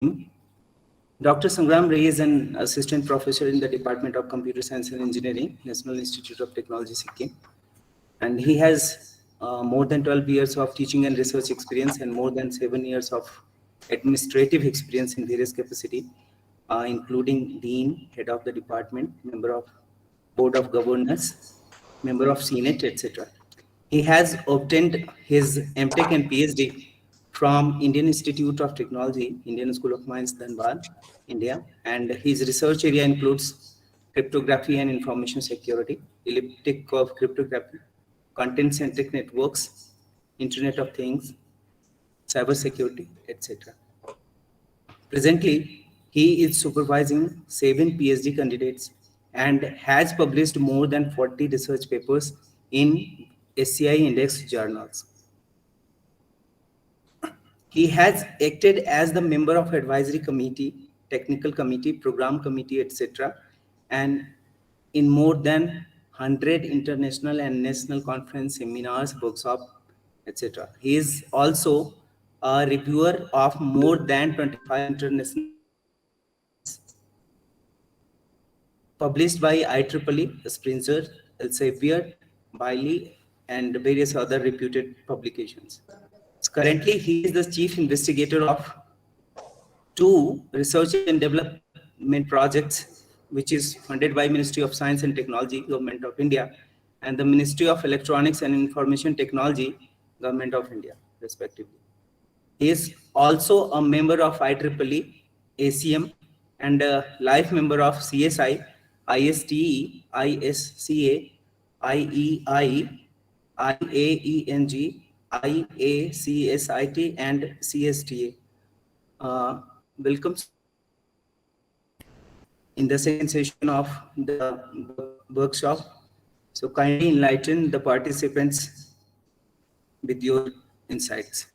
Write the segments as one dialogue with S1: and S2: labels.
S1: Dr. Sangram Roy is an assistant professor in the Department of Computer Science and Engineering, National Institute of Technology, Sikkim. And he has more than 12 years of teaching and research experience and more than 7 years of administrative experience in various capacity, including Dean, Head of the Department, Member of Board of Governors, Member of Senate, etc. He has obtained his MTech and PhD from Indian Institute of Technology, Indian School of Mines, Dhanbad, India, and his research area includes cryptography and information security, elliptic curve cryptography, content-centric networks, Internet of Things, cyber security, etc. Presently, he is supervising 7 PhD candidates and has published more than 40 research papers in SCI index journals. He has acted as the member of advisory committee, technical committee, program committee, etc. and in more than 100 international and national conference, seminars, workshops, etc. He is also a reviewer of more than 25 international published by IEEE, Springer, Elsevier, Wiley, and various other reputed publications. Currently, he is the chief investigator of 2 research and development projects, which is funded by Ministry of Science and Technology, Government of India, and the Ministry of Electronics and Information Technology, Government of India, respectively. He is also a member of IEEE, ACM, and a life member of CSI, ISTE, ISCA, IEI, IAENG, IACSIT, and CSTA. Welcome in the second session of the workshop. So kindly enlighten the participants with your insights.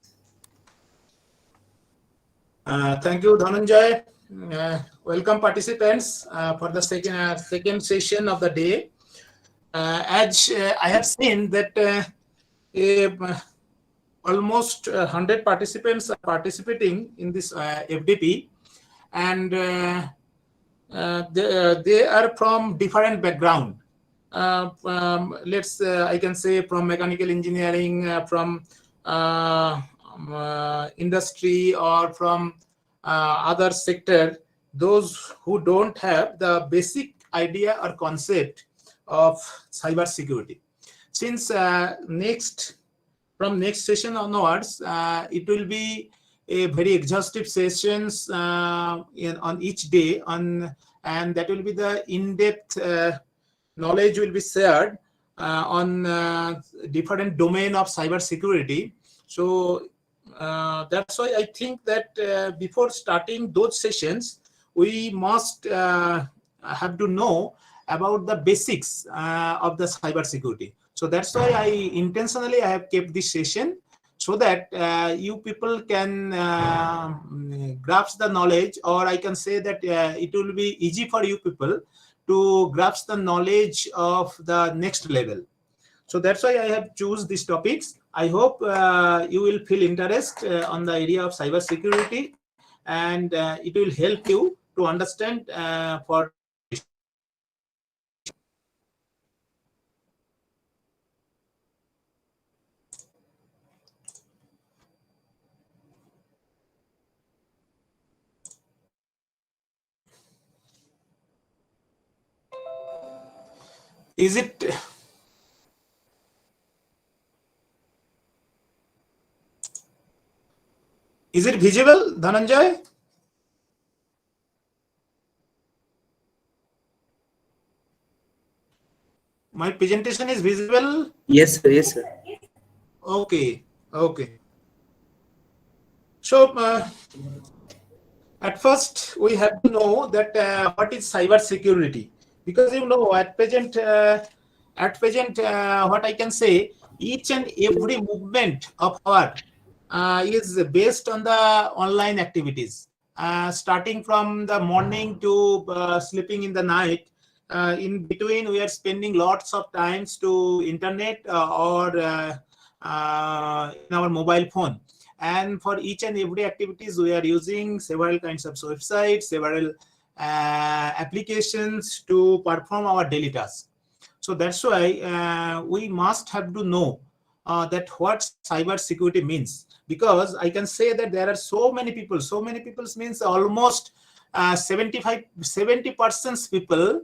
S2: Thank you, Dhananjay. Welcome participants for the second session of the day. As I have seen that almost 100 participants are participating in this FDP, and they are from different background. I can say from mechanical engineering, from industry, or from other sector, those who don't have the basic idea or concept of cyber security. Since from next session onwards, it will be a very exhaustive sessions on each day, and that will be the in-depth knowledge will be shared on different domain of cyber security. So that's why I think that before starting those sessions, we must have to know about the basics of the cyber security. So that's why I intentionally have kept this session, so that you people can grasp the knowledge, or I can say that it will be easy for you people to grasp the knowledge of the next level. So that's why I have choose these topics. I hope you will feel interest on the area of cyber security, and it will help you to understand for. Is it visible, Dhananjay? My presentation is visible?
S1: Yes, sir. Yes, sir.
S2: Okay. So at first we have to know that what is cyber security, because at present what I can say, each and every movement of our is based on the online activities, starting from the morning to sleeping in the night. In between, we are spending lots of times to internet or in our mobile phone. and for each and every activities we are using several kinds of websites, several applications to perform our daily tasks. So that's why we must have to know that what cyber security means, because I can say that there are so many people means almost 70% people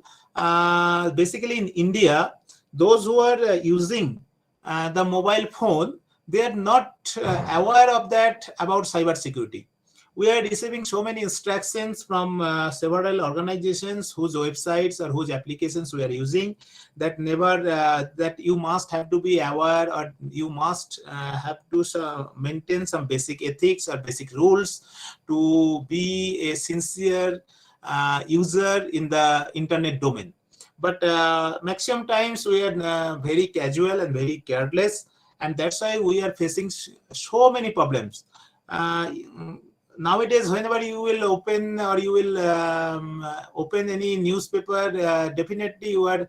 S2: basically in India, those who are using the mobile phone, they are not aware of that about cyber security. We are receiving so many instructions from several organizations whose websites or whose applications we are using, that never that you must have to be aware, or you must have to maintain some basic ethics or basic rules to be a sincere user in the internet domain. But maximum times we are very casual and very careless, and that's why we are facing so many problems. Nowadays, whenever you will open or you will open any newspaper, definitely you are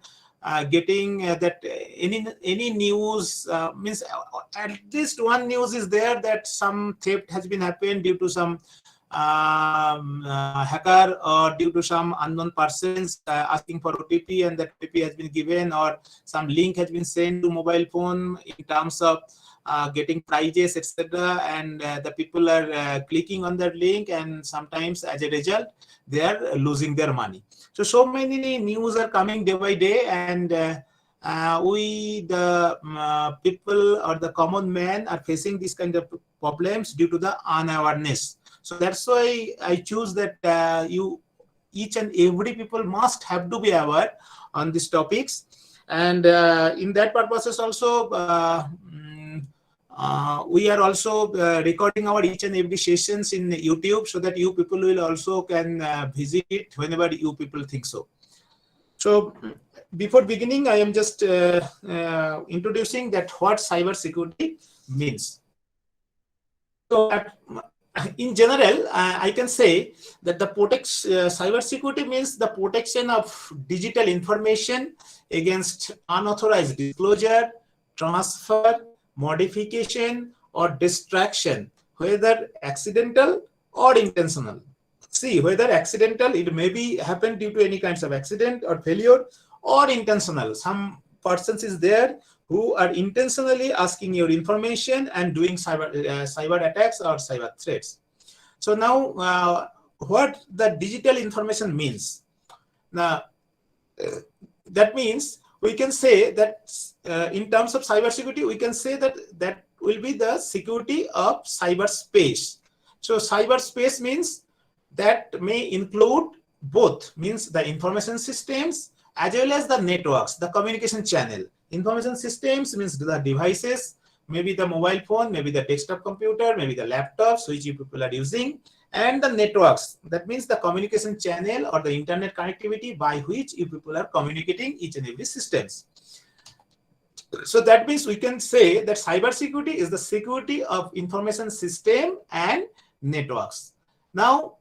S2: getting that any news means at least one news is there that some theft has been happened due to some hacker or due to some unknown persons asking for OTP, and that OTP has been given, or some link has been sent to mobile phone in terms of getting prizes, etc. And the people are clicking on that link, and sometimes as a result they are losing their money. So many news are coming day by day, and we the people or the common man are facing these kind of problems due to the unawareness. So that's why I choose that each and every people must have to be aware on these topics, and in that purposes also we are also recording our each and every sessions in YouTube, so that you people will also can visit it whenever you people think so. So before beginning, I am just introducing that what cyber security means. So in general, I can say that the cyber security means the protection of digital information against unauthorized disclosure, transfer, modification, or distraction, whether accidental or intentional. See, whether accidental, it may be happen due to any kinds of accident or failure, or intentional. Some persons is there who are intentionally asking your information and doing cyber attacks or cyber threats. So now, what the digital information means? Now, that means we can say that in terms of cybersecurity, we can say that that will be the security of cyberspace. So cyberspace means that may include both, means the information systems as well as the networks, the communication channel. Information systems means the devices, maybe the mobile phone, maybe the desktop computer, maybe the laptops which you people are using, and the networks, that means the communication channel or the internet connectivity by which you people are communicating each and every systems. So that means we can say that cybersecurity is the security of information system and networks. Now,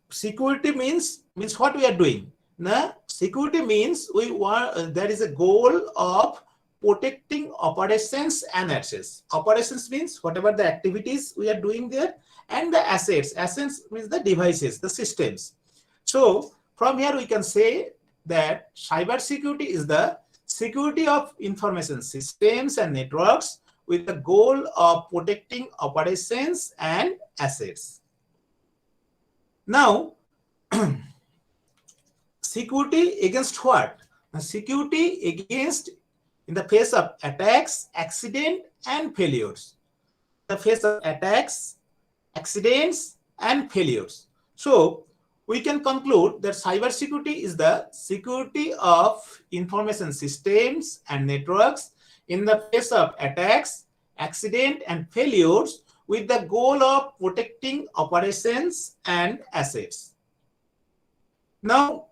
S2: security means what we are doing. Now, security means we want there is a goal of protecting operations and assets. Operations means whatever the activities we are doing there, and the assets. Assets means the devices, the systems. So from here we can say that cybersecurity is the security of information systems and networks with the goal of protecting operations and assets. Now, security against what? Security against in the face of attacks, accident, and failures. In the face of attacks, accidents, and failures. So we can conclude that cybersecurity is the security of information systems and networks in the face of attacks, accident, and failures with the goal of protecting operations and assets. Now,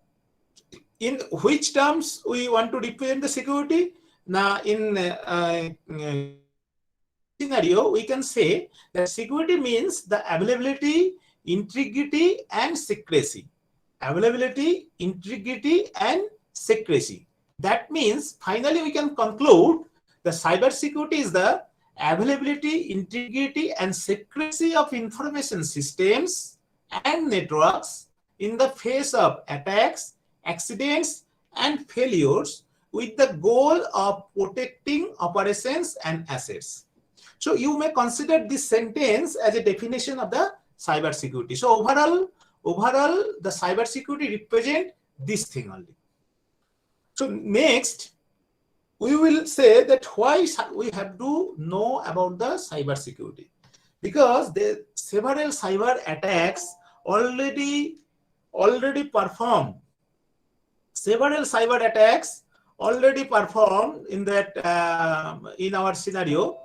S2: in which terms we want to represent the security? Now, in scenario, we can say that security means the availability, integrity, and secrecy. Availability, integrity, and secrecy. That means finally we can conclude the cybersecurity is the availability, integrity, and secrecy of information systems and networks in the face of attacks, accidents, and failures with the goal of protecting operations and assets. So you may consider this sentence as a definition of the cyber security. So overall, the cyber security represent this thing only. So next, we will say that why we have to know about the cyber security, because the several cyber attacks already performed. Several cyber attacks already performed in that in our scenario.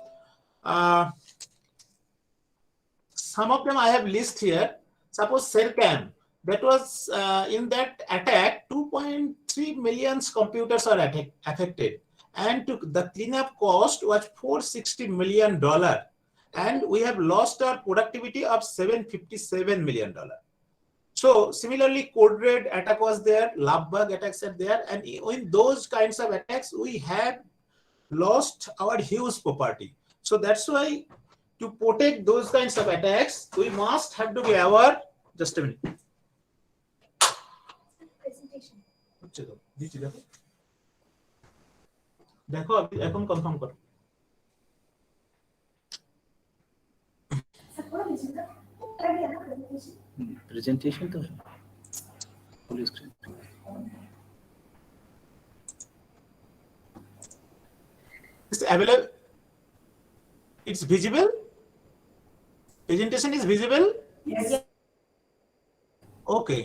S2: Some of them I have listed here. Suppose Sercam, that was in that attack 2.3 million computers are affected, and the cleanup cost was $460 million, and we have lost our productivity of $757 million. So similarly, code red attack was there, love bug attacks are there, and in those kinds of attacks we have lost our huge property. So that's why, to protect those kinds of attacks, we must have to be aware. Just a minute. দেখো এখন confirm করো।
S1: Presentation to full screen.
S2: It's available. It's visible. Presentation is visible.
S3: Yes.
S2: Okay.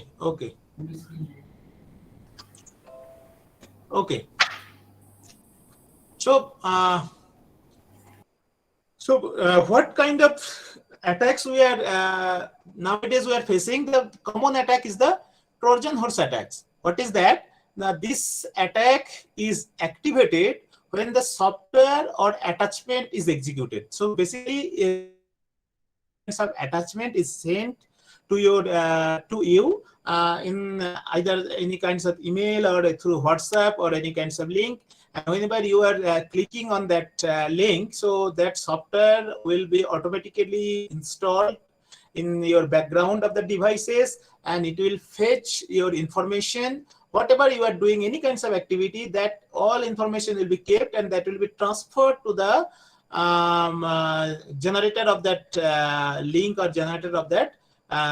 S2: So, what kind of attacks we are nowadays we are facing? The common attack is the Trojan horse attacks. What is that? Now, this attack is activated when the software or attachment is executed. So basically, some attachment is sent to your to you in either any kinds of email or through WhatsApp or any kinds of link. And whenever you are clicking on that link, so that software will be automatically installed in your background of the devices, and it will fetch your information. Whatever you are doing, any kinds of activity, that all information will be kept, and that will be transferred to the generator of that link or generator of that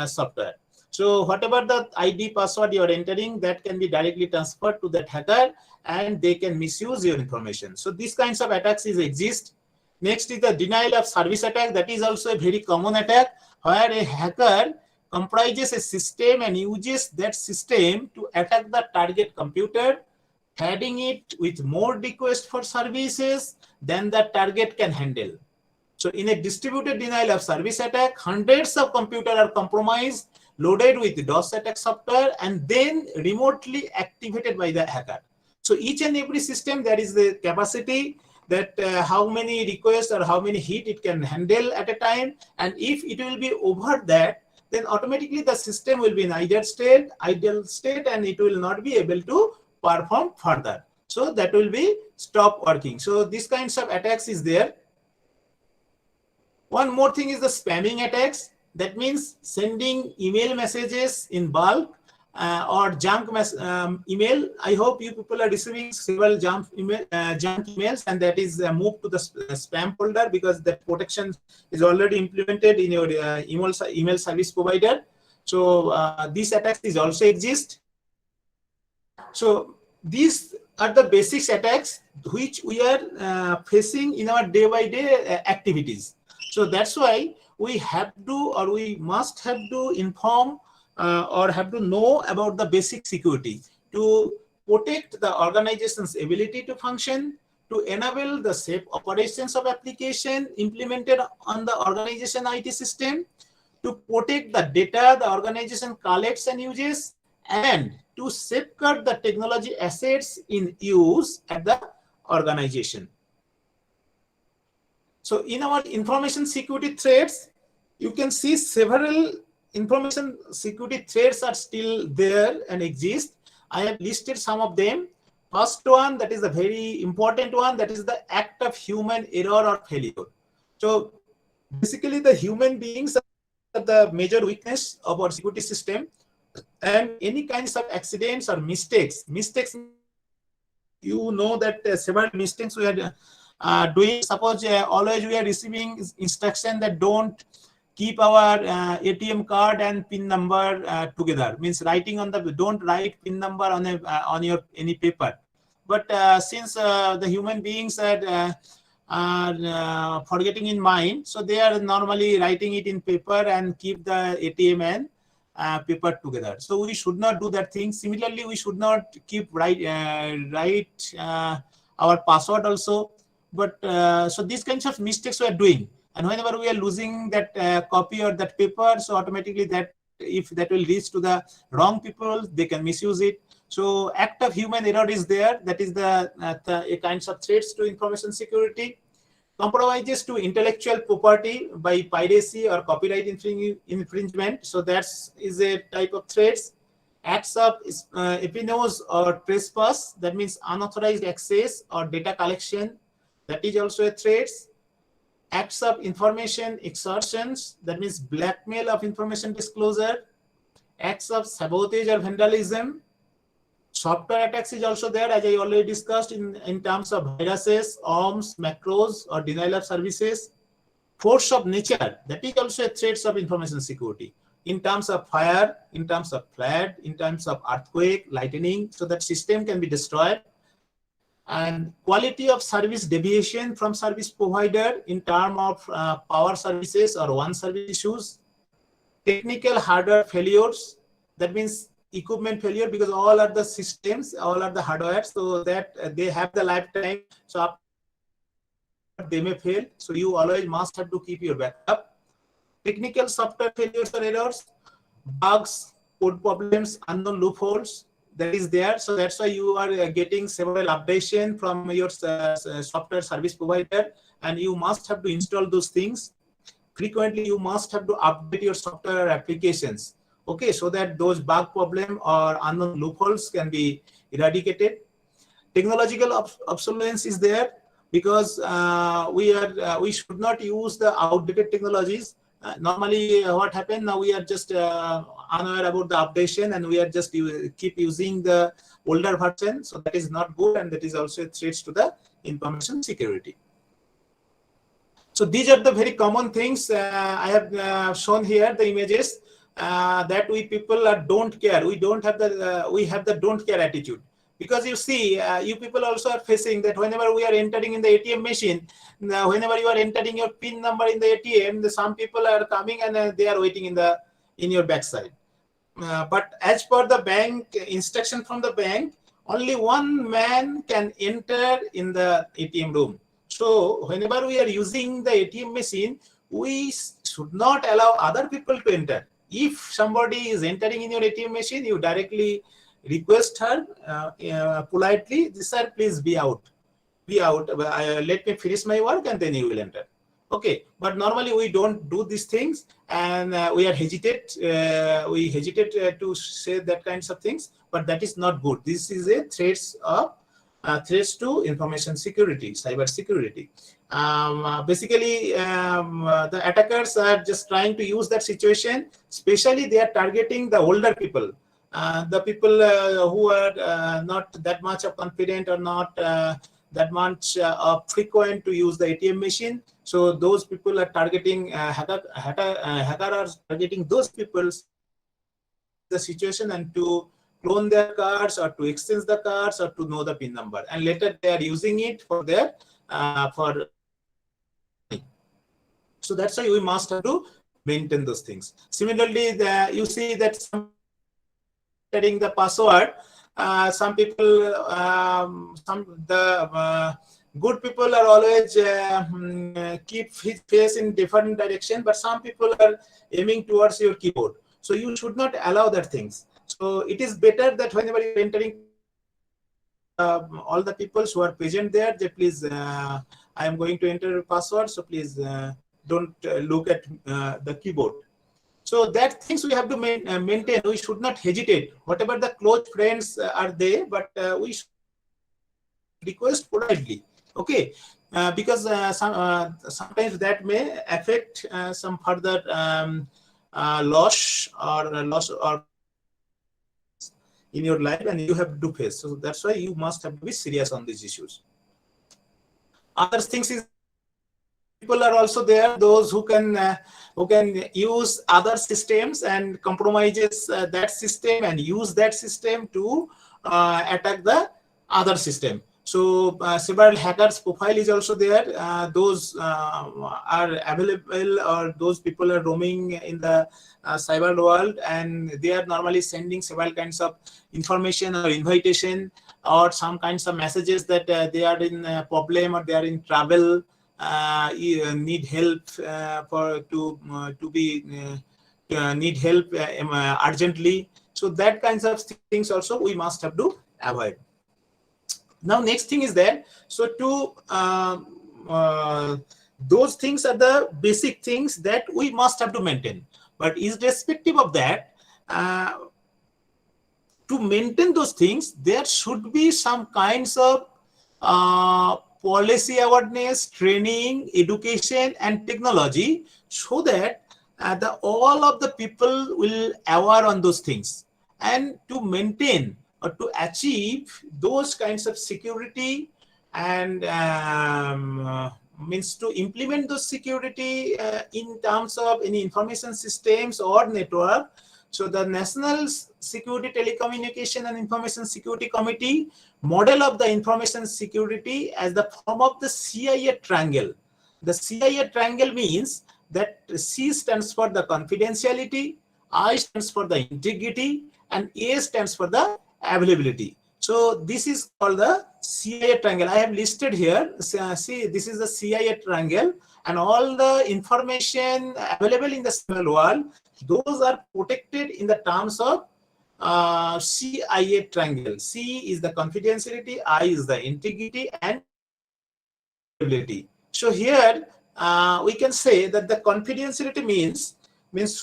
S2: software. So whatever the ID password you are entering, that can be directly transferred to that hacker, and they can misuse your information. So these kinds of attacks exist. Next is the denial of service attack. That is also a very common attack, where a hacker comprises a system and uses that system to attack the target computer, flooding it with more requests for services than the target can handle. So in a distributed denial of service attack, hundreds of computers are compromised, loaded with DOS attack software, and then remotely activated by the hacker. So each and every system, there is the capacity that how many requests or how many hits it can handle at a time. And if it will be over that, then automatically the system will be in idle state, and it will not be able to perform further. So that will be stop working. So these kinds of attacks is there. One more thing is the spamming attacks. That means sending email messages in bulk or junk email. I hope you people are receiving several junk emails, and that is moved to the spam folder, because that protection is already implemented in your email service provider. So these attacks is also exist. So these are the basic attacks which we are facing in our day-by-day activities. So that's why we have to, or we must have to inform or have to know about the basic security to protect the organization's ability to function, to enable the safe operations of application implemented on the organization IT system, to protect the data the organization collects and uses, and to safeguard the technology assets in use at the organization. So in our information security threats, you can see several information security threats are still there and exist. I have listed some of them. First one, that is a very important one, that is the act of human error or failure. So basically, the human beings are the major weakness of our security system, and any kinds of accidents or mistakes. Mistakes means you know that several mistakes we are doing. Suppose always we are receiving instruction that don't keep our ATM card and PIN number together. Means writing on the, don't write PIN number on your any paper. But since the human beings are forgetting in mind, so they are normally writing it in paper and keep the ATM and paper together. So we should not do that thing. Similarly, we should not keep write our password also. But so these kinds of mistakes we are doing, and whenever we are losing that copy or that paper, so automatically that, if that will reach to the wrong people, they can misuse it. So act of human error is there. That is the kinds of threats to information security. Compromises to intellectual property by piracy or copyright infringement. So that is a type of threats. Acts of espionage or trespass, that means unauthorized access or data collection, that is also a threat. Acts of information extortions, that means blackmail of information disclosure. Acts of sabotage or vandalism. Software attacks is also there, as I already discussed, in terms of viruses, ORMs, macros, or denial of services. Force of nature, that is also a threat of information security. In terms of fire, in terms of flood, in terms of earthquake, lightning, so that system can be destroyed. And quality of service deviation from service provider in terms of power services or one service issues. Technical hardware failures, that means equipment failure, because all are the systems, all are the hardware, so that they have the lifetime. So after they may fail, so you always must have to keep your backup. Technical software failures or errors, bugs, code problems, unknown loopholes, that is there. So that's why you are getting several updates from your software service provider, and you must have to install those things. Frequently, you must have to update your software applications, okay, so that those bug problem or unknown loopholes can be eradicated. Technological obsolescence is there, because we should not use the outdated technologies. Normally, what happened now, we are just unaware about the updation, and we are just keep using the older version. So that is not good, and that is also a threat to the information security. So these are the very common things. I have shown here the images that we people don't care. We don't have the we have the don't care attitude, because you see, you people also are facing that whenever we are entering in the ATM machine, whenever you are entering your PIN number in the ATM, some people are coming and they are waiting in your backside. But as per the bank instruction from the bank, only one man can enter in the ATM room. So whenever we are using the ATM machine, we should not allow other people to enter. If somebody is entering in your ATM machine, you directly request her politely, sir, please be out. Be out. Let me finish my work, and then you will enter. Okay, but normally we don't do these things, and we are hesitate. We hesitate to say that kinds of things, but that is not good. This is a threats to information security, cyber security. Basically, the attackers are just trying to use that situation. Especially, they are targeting the older people, the people who are not that much of confident or not that much frequent to use the ATM machine. So those people are targeting hacker are targeting those people, the situation, and to clone their cards or to exchange the cards or to know the PIN number, and later they are using it for their for. So that's why we must have to maintain those things. Similarly, you see that some entering the password. Some people, good people are always keep his face in different direction, but some people are aiming towards your keyboard. So you should not allow that things. So it is better that whenever you're entering, all the people who are present there, they please, I am going to enter a password, so please don't look at the keyboard. So that things we have to maintain. We should not hesitate. Whatever the close friends are there, but we should request politely. Okay, because sometimes that may affect some further loss or in your life, and you have to face. So that's why you must have to be serious on these issues. Other things is people are also there, those who can use other systems and compromises that system and use that system to attack the other system. So several hackers profile is also there. Those are available, or those people are roaming in the cyber world, and they are normally sending several kinds of information or invitation or some kinds of messages that they are in a problem or they are in trouble, need help need help urgently. So that kinds of things also we must have to avoid. Now next thing is that, so those things are the basic things that we must have to maintain. But irrespective of that, to maintain those things, there should be some kinds of policy awareness, training, education, and technology, so that all of the people will aware on those things. And to maintain or to achieve those kinds of security and means to implement those security in terms of any information systems or network. So the National Security Telecommunication and Information Security Committee model of the information security as the form of the CIA triangle. The CIA triangle means that C stands for the confidentiality, I stands for the integrity, and A stands for the availability. So this is called the CIA triangle. I have listed here. See, this is the CIA triangle, and all the information available in the cyber world, those are protected in the terms of CIA triangle. C is the confidentiality, I is the integrity, and availability. So here we can say that the confidentiality means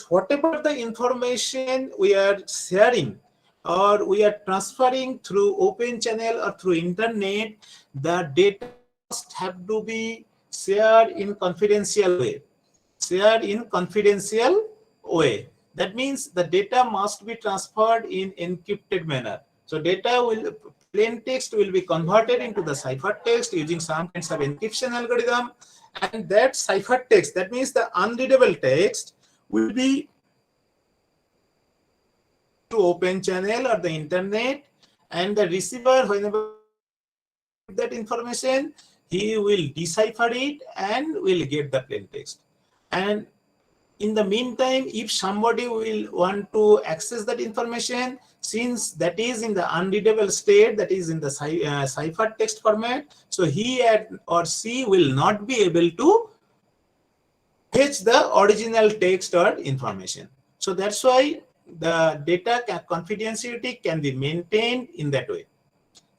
S2: whatever the information we are sharing or we are transferring through open channel or through internet, the data must have to be shared in confidential way. Shared in confidential way. That means the data must be transferred in encrypted manner. So data will, plain text will be converted into the ciphertext using some kinds of encryption algorithm, and that ciphertext, that means the unreadable text, will be to open channel or the internet, and the receiver, whenever that information, he will decipher it and will get the plain text. And in the meantime, if somebody will want to access that information, since that is in the unreadable state, that is in the ciphertext format, so he or she will not be able to fetch the original text or information. So that's why the data confidentiality can be maintained in that way.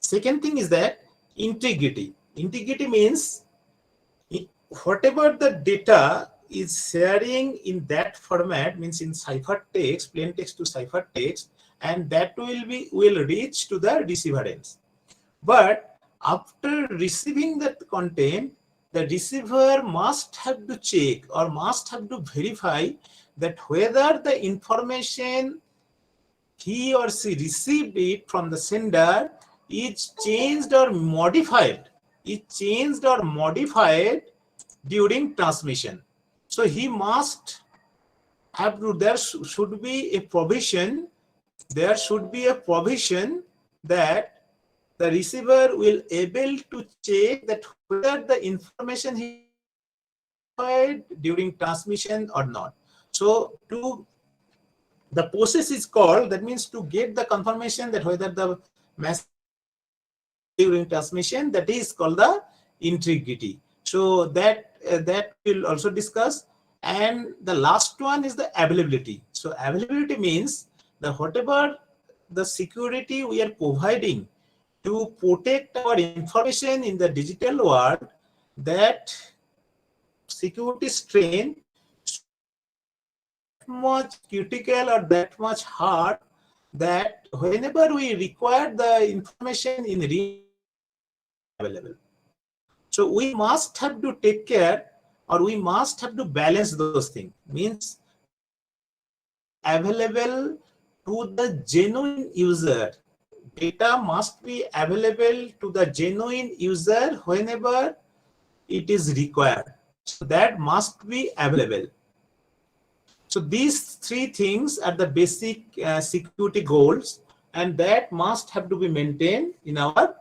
S2: Second thing is that integrity. Integrity means whatever the data is sharing in that format, means in ciphertext, plain text to ciphertext, and that will reach to the receiver ends. But after receiving that content, the receiver must have to check or must have to verify that whether the information he or she received it from the sender is changed or modified. During transmission. So he must have to, there should be a provision that the receiver will able to check that whether the information he provided during transmission or not. So the process is called, that means to get the confirmation that whether the message during transmission, that is called the integrity. So that we'll also discuss. And the last one is the availability. So availability means that whatever the security we are providing to protect our information in the digital world, that security strain much critical or that much hard that whenever we require the information in real available. So we must have to take care, or we must have to balance those things. Means data must be available to the genuine user. Data must be available to the genuine user whenever it is required. So that must be available. So these three things are the basic security goals, and that must have to be maintained in our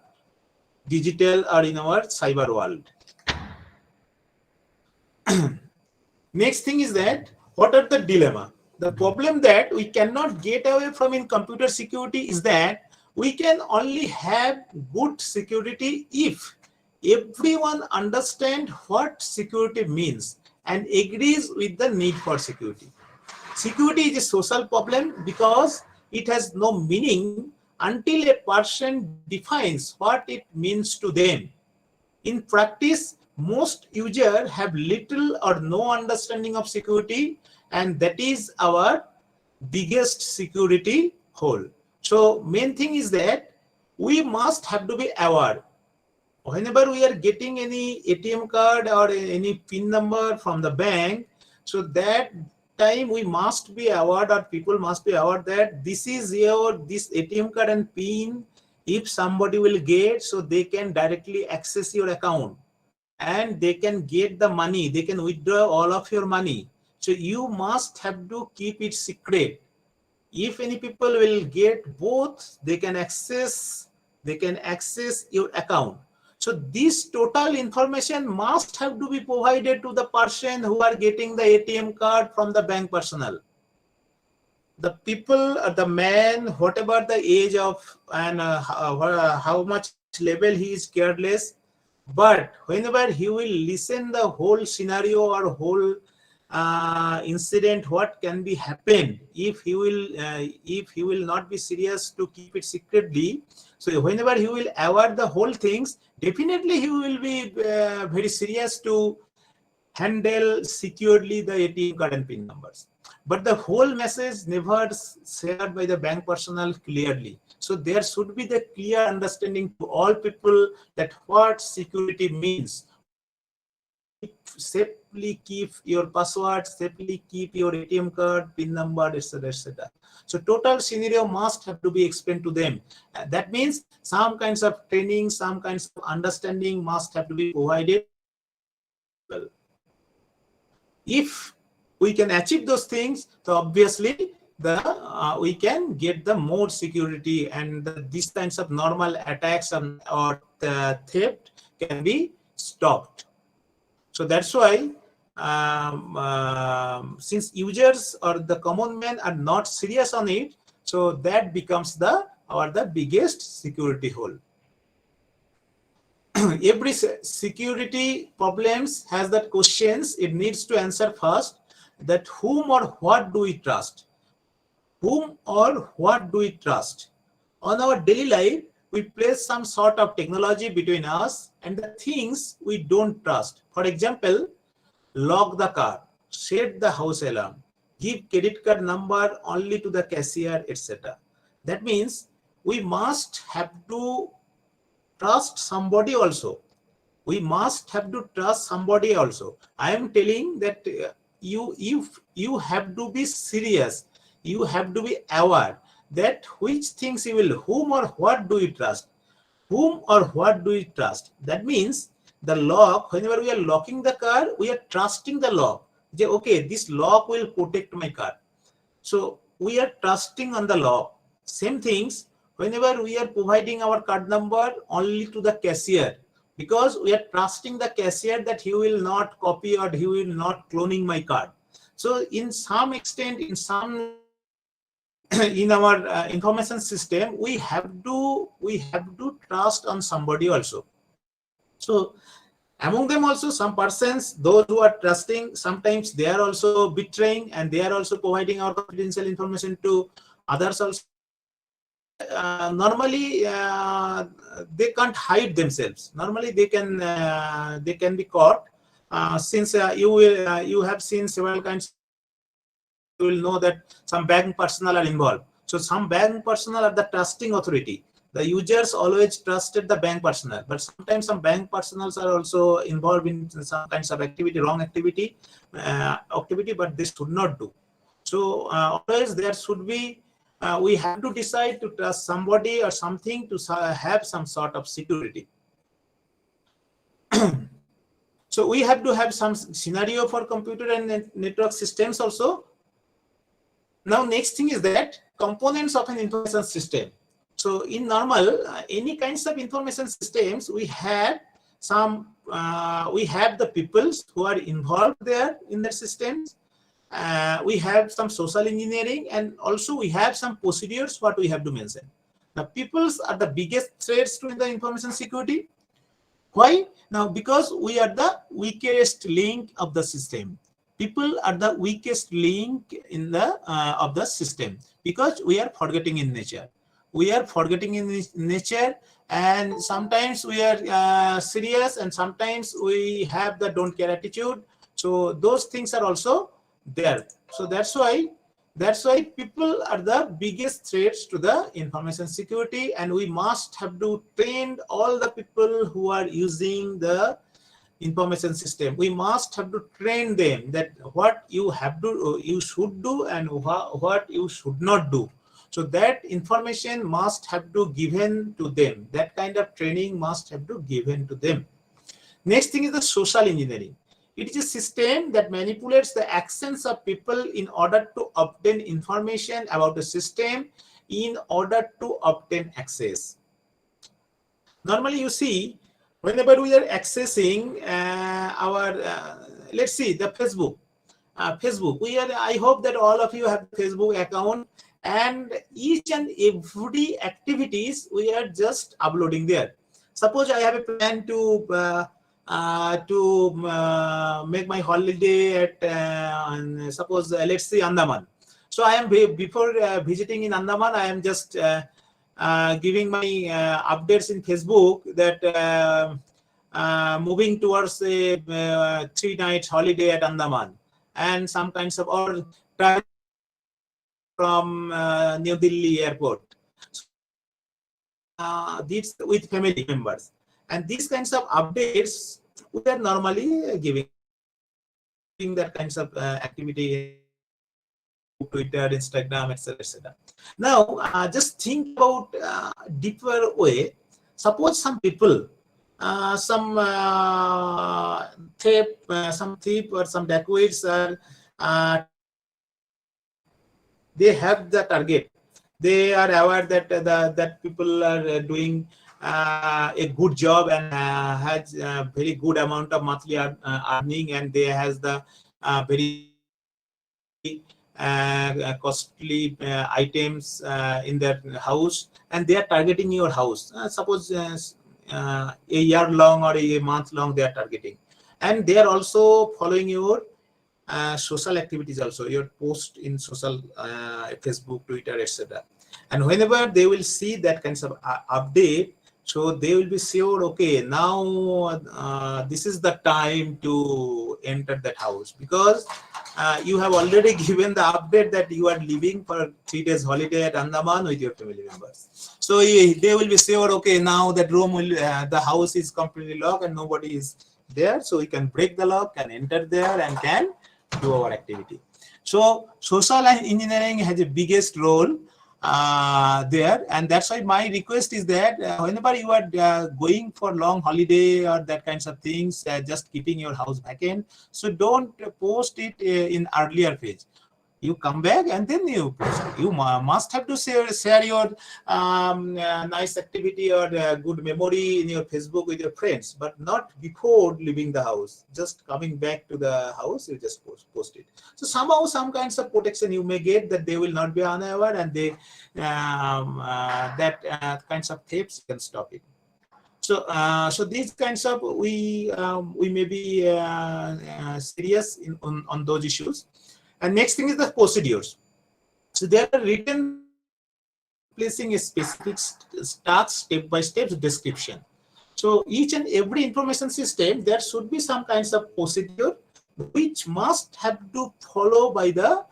S2: digital or in our cyber world. Next thing is that what are the dilemma? The problem that we cannot get away from in computer security is that we can only have good security if everyone understands what security means and agrees with the need for security. Security is a social problem because it has no meaning until a person defines what it means to them. In practice, most users have little or no understanding of security, and that is our biggest security hole. So main thing is that we must have to be aware. Whenever we are getting any ATM card or any PIN number from the bank, so that time we must be aware, or people must be aware, that this is this ATM card and PIN. If somebody will get, so they can directly access your account and they can get the money, they can withdraw all of your money. So you must have to keep it secret. If any people will get both, they can access your account. So this total information must have to be provided to the person who are getting the ATM card from the bank personnel. The people, the man, whatever the age of, and how much level he is careless, but whenever he will listen the whole scenario or whole incident, what can be happened if he will not be serious to keep it secretly. So whenever he will aware the whole things, definitely he will be very serious to handle securely the ATM card and PIN numbers. But the whole message never shared by the bank personnel clearly. So there should be the clear understanding to all people that what security means. Safely keep your password, safely keep your ATM card, PIN number, etc., etc. So total scenario must have to be explained to them. That means some kinds of training, some kinds of understanding must have to be provided. If we can achieve those things, so obviously we can get the more security, and these kinds of normal attacks or theft can be stopped. So that's why since users or the common man are not serious on it, so that becomes the biggest security hole. Every security problems has that questions it needs to answer first, that whom or what do we trust? Whom or what do we trust? On our daily life, we place some sort of technology between us and the things we don't trust. For example, lock the car, set the house alarm, give credit card number only to the cashier, etc. That means we must have to trust somebody also. We must have to trust somebody also. I am telling that you have to be serious. You have to be aware that which things you will, whom or what do you trust? Whom or what do you trust? That means the lock, whenever we are locking the car, we are trusting the lock. Okay, this lock will protect my car. So we are trusting on the lock. Same things, whenever we are providing our card number only to the cashier, because we are trusting the cashier that he will not copy or he will not cloning my card. So in some extent, in some in our information system, we have to trust on somebody also. So among them also, some persons, those who are trusting, sometimes they are also betraying and they are also providing our confidential information to others also. Normally they can't hide themselves. Normally they can be caught. Since you have seen several kinds of cases, you will know that some bank personnel are involved. So some bank personnel are the trusting authority. The users always trusted the bank personnel, but sometimes some bank personnel are also involved in some kinds of activity, wrong activity, but they should not do. So always there should be, we have to decide to trust somebody or something to have some sort of security. So we have to have some scenario for computer and network systems also. Now next thing is that components of an information system. So in normal, any kinds of information systems, we have some, we have the peoples who are involved there in the systems. We have some social engineering, and also we have some procedures what we have to mention. The peoples are the biggest threats to the information security. Why? Now, because we are the weakest link of the system. People are the weakest link in the of the system, because we are forgetting in nature. We are forgetting in nature, and sometimes we are serious, and sometimes we have the don't care attitude. So those things are also there. So that's why people are the biggest threats to the information security, and we must have to train all the people who are using the information system. We must have to train them that what you have to, you should do, and what you should not do. So that information must have to given to them. That kind of training must have to given to them. Next thing is the social engineering. It is a system that manipulates the actions of people in order to obtain information about the system, in order to obtain access. Normally, you see, whenever we are accessing our, let's see, the Facebook. I hope that all of you have Facebook account, and each and every activities we are just uploading there. Suppose I have a plan to make my holiday at suppose let's say Andaman. So I am before visiting in Andaman, I am just giving my updates in Facebook that moving towards a 3 nights holiday at Andaman, and some kinds of, or travel from New Delhi airport. These with family members, and these kinds of updates we are normally giving that kinds of activity, Twitter, Instagram, etc., etc. Now, just think about deeper way. Suppose some people, some thief or some dacoits are, they have the target. They are aware that that people are doing a good job and has a very good amount of monthly earning, and they has the very costly items in their house, and they are targeting your house. Suppose a year long or a month long they are targeting, and they are also following your social activities, also your post in social Facebook, Twitter, etc. And whenever they will see that kinds of update, so they will be sure, okay, now this is the time to enter that house, because you have already given the update that you are leaving for 3 days holiday at Andaman with your family members. So they will be sure, okay, now that room will, the house is completely locked and nobody is there, so we can break the lock and enter there and can do our activity. So social engineering has the biggest role there, and that's why my request is that whenever you are going for long holiday or that kinds of things, just keeping your house vacant, so don't post it in earlier phase. You come back and then you post it. You must have to share your nice activity or good memory in your Facebook with your friends, but not before leaving the house. Just coming back to the house, you just post it. So somehow some kinds of protection you may get, that they will not be unaware, and they that kinds of thefts can stop it. So, so these kinds of we may be serious on those issues. And next thing is the procedures. So they are written placing a specific task step-by-step description. So each and every information system, there should be some kinds of procedure which must have to follow by the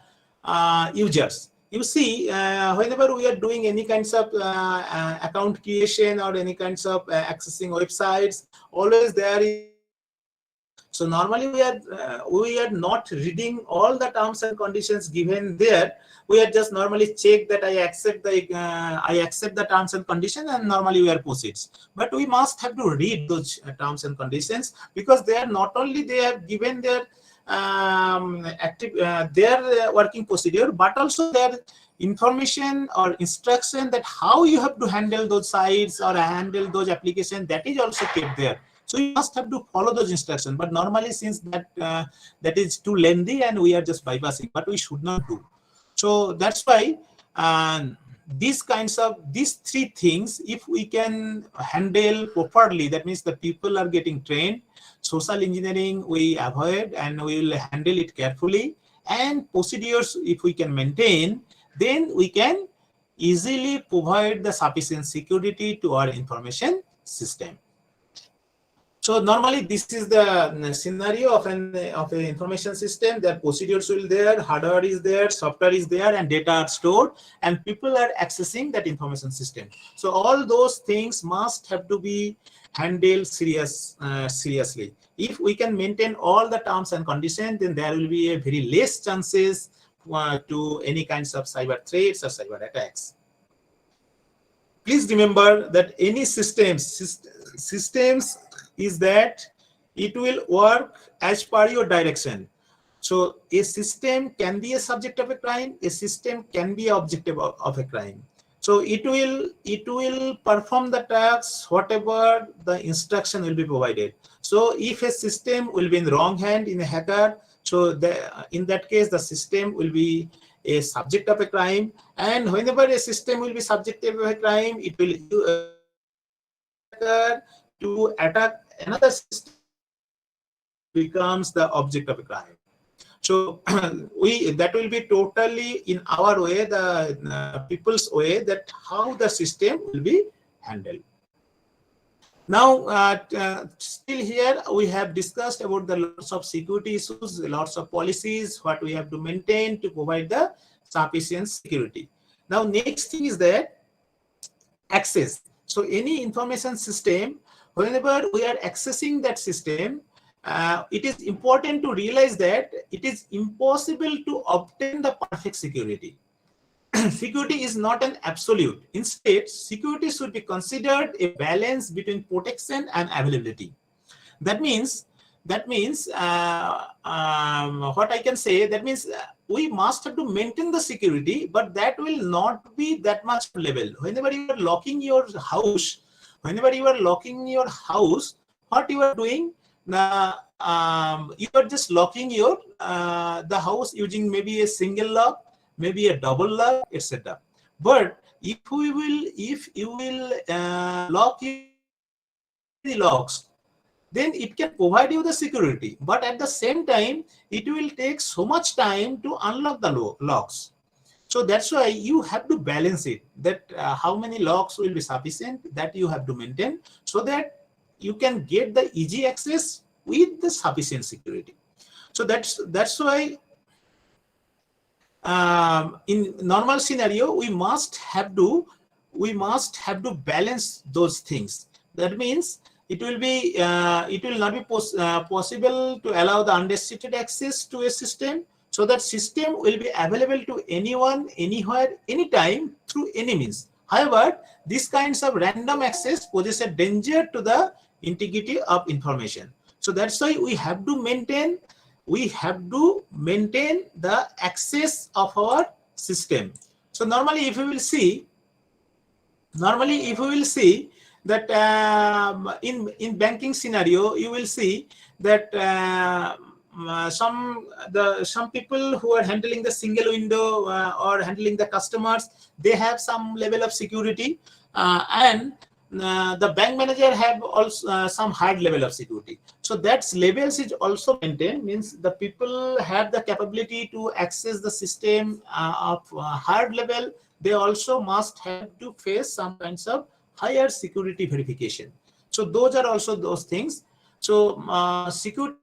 S2: users. you see, whenever we are doing any kinds of account creation or any kinds of accessing websites, always there is so normally we are not reading all the terms and conditions given there. We are just normally check that I accept the terms and conditions, and normally we are proceeds. But we must have to read those terms and conditions, because they are not only they have given their their working procedure, but also their information or instruction that how you have to handle those sites or handle those applications, that is also kept there. So you must have to follow those instructions. But normally, since that is too lengthy, and we are just bypassing, but we should not do. So that's why these three things, if we can handle properly, that means the people are getting trained. Social engineering we avoid, and we will handle it carefully. And procedures, if we can maintain, then we can easily provide the sufficient security to our information system. So normally this is the scenario of an information system. That procedures will there, hardware is there, software is there, and data are stored, and people are accessing that information system. So all those things must have to be handled seriously. If we can maintain all the terms and conditions, then there will be a very less chances to any kinds of cyber threats or cyber attacks. Please remember that any systems is that it will work as per your direction. So a system can be a subject of a crime, a system can be objective of a crime. So it will perform the tasks whatever the instruction will be provided. So if a system will be in the wrong hand in a hacker, so in that case the system will be a subject of a crime, and whenever a system will be subject of a crime, it will to attack another system becomes the object of a crime. So that will be totally in our way, the people's way, that how the system will be handled. Now, still here we have discussed about the lots of security issues, lots of policies, what we have to maintain to provide the sufficient security. Now, next thing is that access. So any information system, whenever we are accessing that system, it is important to realize that it is impossible to obtain the perfect security. Security is not an absolute. Instead, security should be considered a balance between protection and availability. That means what I can say, that means we must have to maintain the security, but that will not be that much level. Whenever you are locking your house, what you are doing, you are just locking your the house using maybe a single lock, maybe a double lock, etc. But if you will lock the locks, then it can provide you the security. But at the same time, it will take so much time to unlock the locks. So that's why you have to balance it, that how many locks will be sufficient, that you have to maintain, so that you can get the easy access with the sufficient security. So that's why in normal scenario we must have to balance those things. That means it will not be possible to allow the unrestricted access to a system, so that system will be available to anyone, anywhere, anytime, through any means. However, these kinds of random access poses a danger to the integrity of information. So that's why we have to maintain the access of our system. So normally if we will see that in banking scenario, you will see that some people who are handling the single window or handling the customers, they have some level of security, and the bank manager have also some high level of security. So that levels is also maintained, means the people have the capability to access the system of hard level. They also must have to face some kinds of higher security verification. So those are also those things. So security,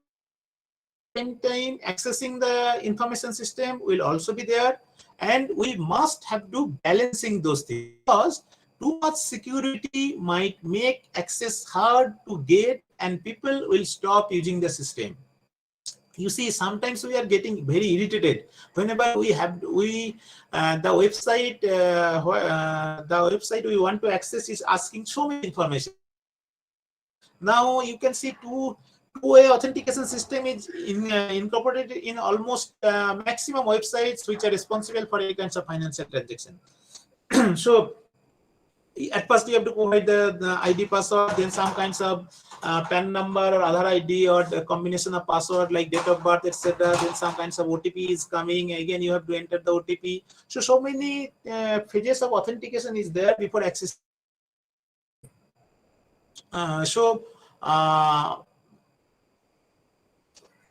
S2: same time accessing the information system will also be there, and we must have to balancing those things, because too much security might make access hard to get and people will stop using the system. You see, sometimes we are getting very irritated whenever we have the website we want to access is asking so many information. Now you can see two-way authentication system is incorporated in almost maximum websites which are responsible for any kinds of financial transaction. So at first you have to provide the ID password, then some kinds of PAN number or Aadhaar ID or the combination of password like date of birth, etc. Then some kinds of OTP is coming. Again, you have to enter the OTP. So many phases of authentication is there before access.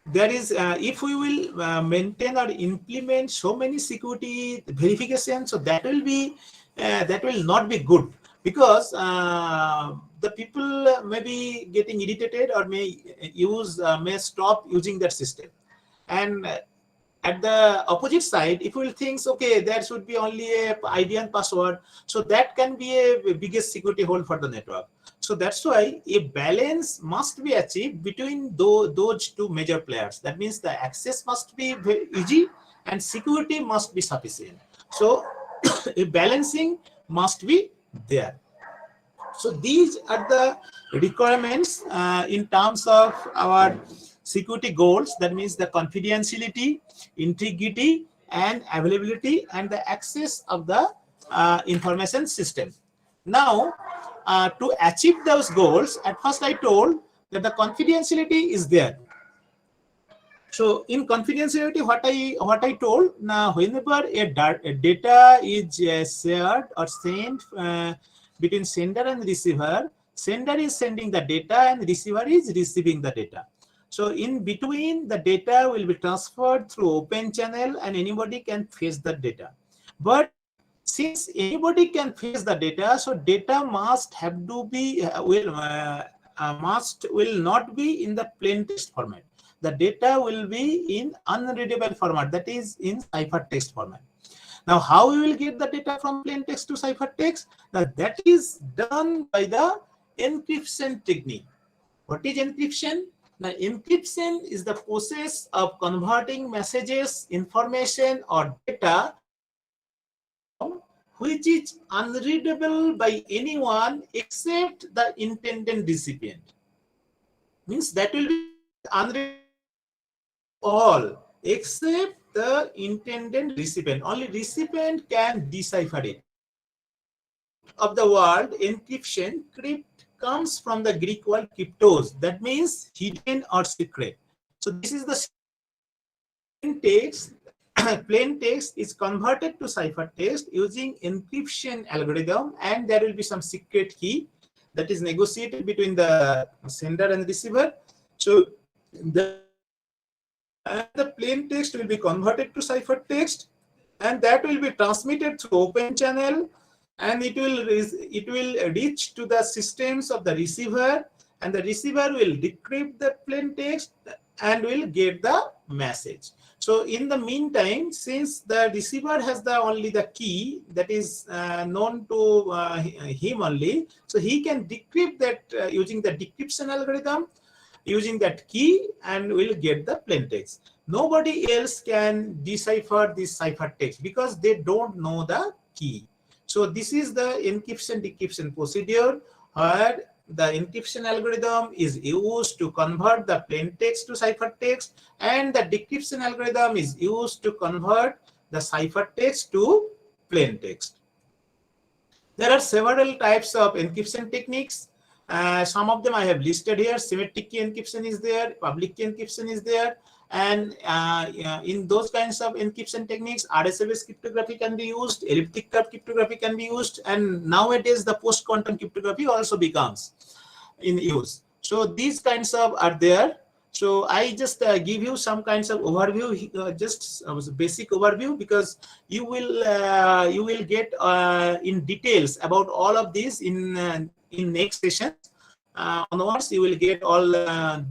S2: There is, if we will maintain or implement so many security verification, so that will not be good, because the people may be getting irritated or may stop using that system. And at the opposite side, if we will think, okay, there should be only a ID and password, so that can be a biggest security hole for the network. So that's why a balance must be achieved between those two major players. That means the access must be very easy and security must be sufficient. So a balancing must be there. So these are the requirements in terms of our security goals. That means the confidentiality, integrity, and availability, and the access of the information system. Now, to achieve those goals, at first I told that the confidentiality is there. So in confidentiality, what I told, now whenever a data is shared or sent between sender and receiver, sender is sending the data and receiver is receiving the data. So in between, the data will be transferred through open channel and anybody can fetch the data. But since anybody can fetch the data, so data must have to be will not be in the plain text format. The data will be in unreadable format, that is in ciphertext format. Now, how we will get the data from plain text to ciphertext? Now, that is done by the encryption technique. What is encryption? Now, encryption is the process of converting messages, information, or data which is unreadable by anyone except the intended recipient. Means that will be unreadable all except the intended recipient. Only recipient can decipher it. Of the word encryption, crypt comes from the Greek word kryptos, that means hidden or secret. So this is the plain text. Plain text is converted to ciphertext using encryption algorithm, and there will be some secret key that is negotiated between the sender and receiver. So the plain text will be converted to ciphertext, and that will be transmitted through open channel, and it will reach to the systems of the receiver, and the receiver will decrypt the plain text and will get the message. So in the meantime, since the receiver has only the key that is known to him only, so he can decrypt that using the decryption algorithm, using that key, and will get the plain text. Nobody else can decipher this ciphertext because they don't know the key. So this is the encryption decryption procedure, where the encryption algorithm is used to convert the plain text to ciphertext, and the decryption algorithm is used to convert the ciphertext to plain text. There are several types of encryption techniques. Some of them I have listed here. Symmetric key encryption is there, public key encryption is there, and in those kinds of encryption techniques, RSA-based cryptography can be used, elliptic curve cryptography can be used, and nowadays the post-quantum cryptography also becomes in use. So these kinds of are there. So I just give you some kinds of overview, just basic overview, because you will get in details about all of this in next session. Onwards, you will get all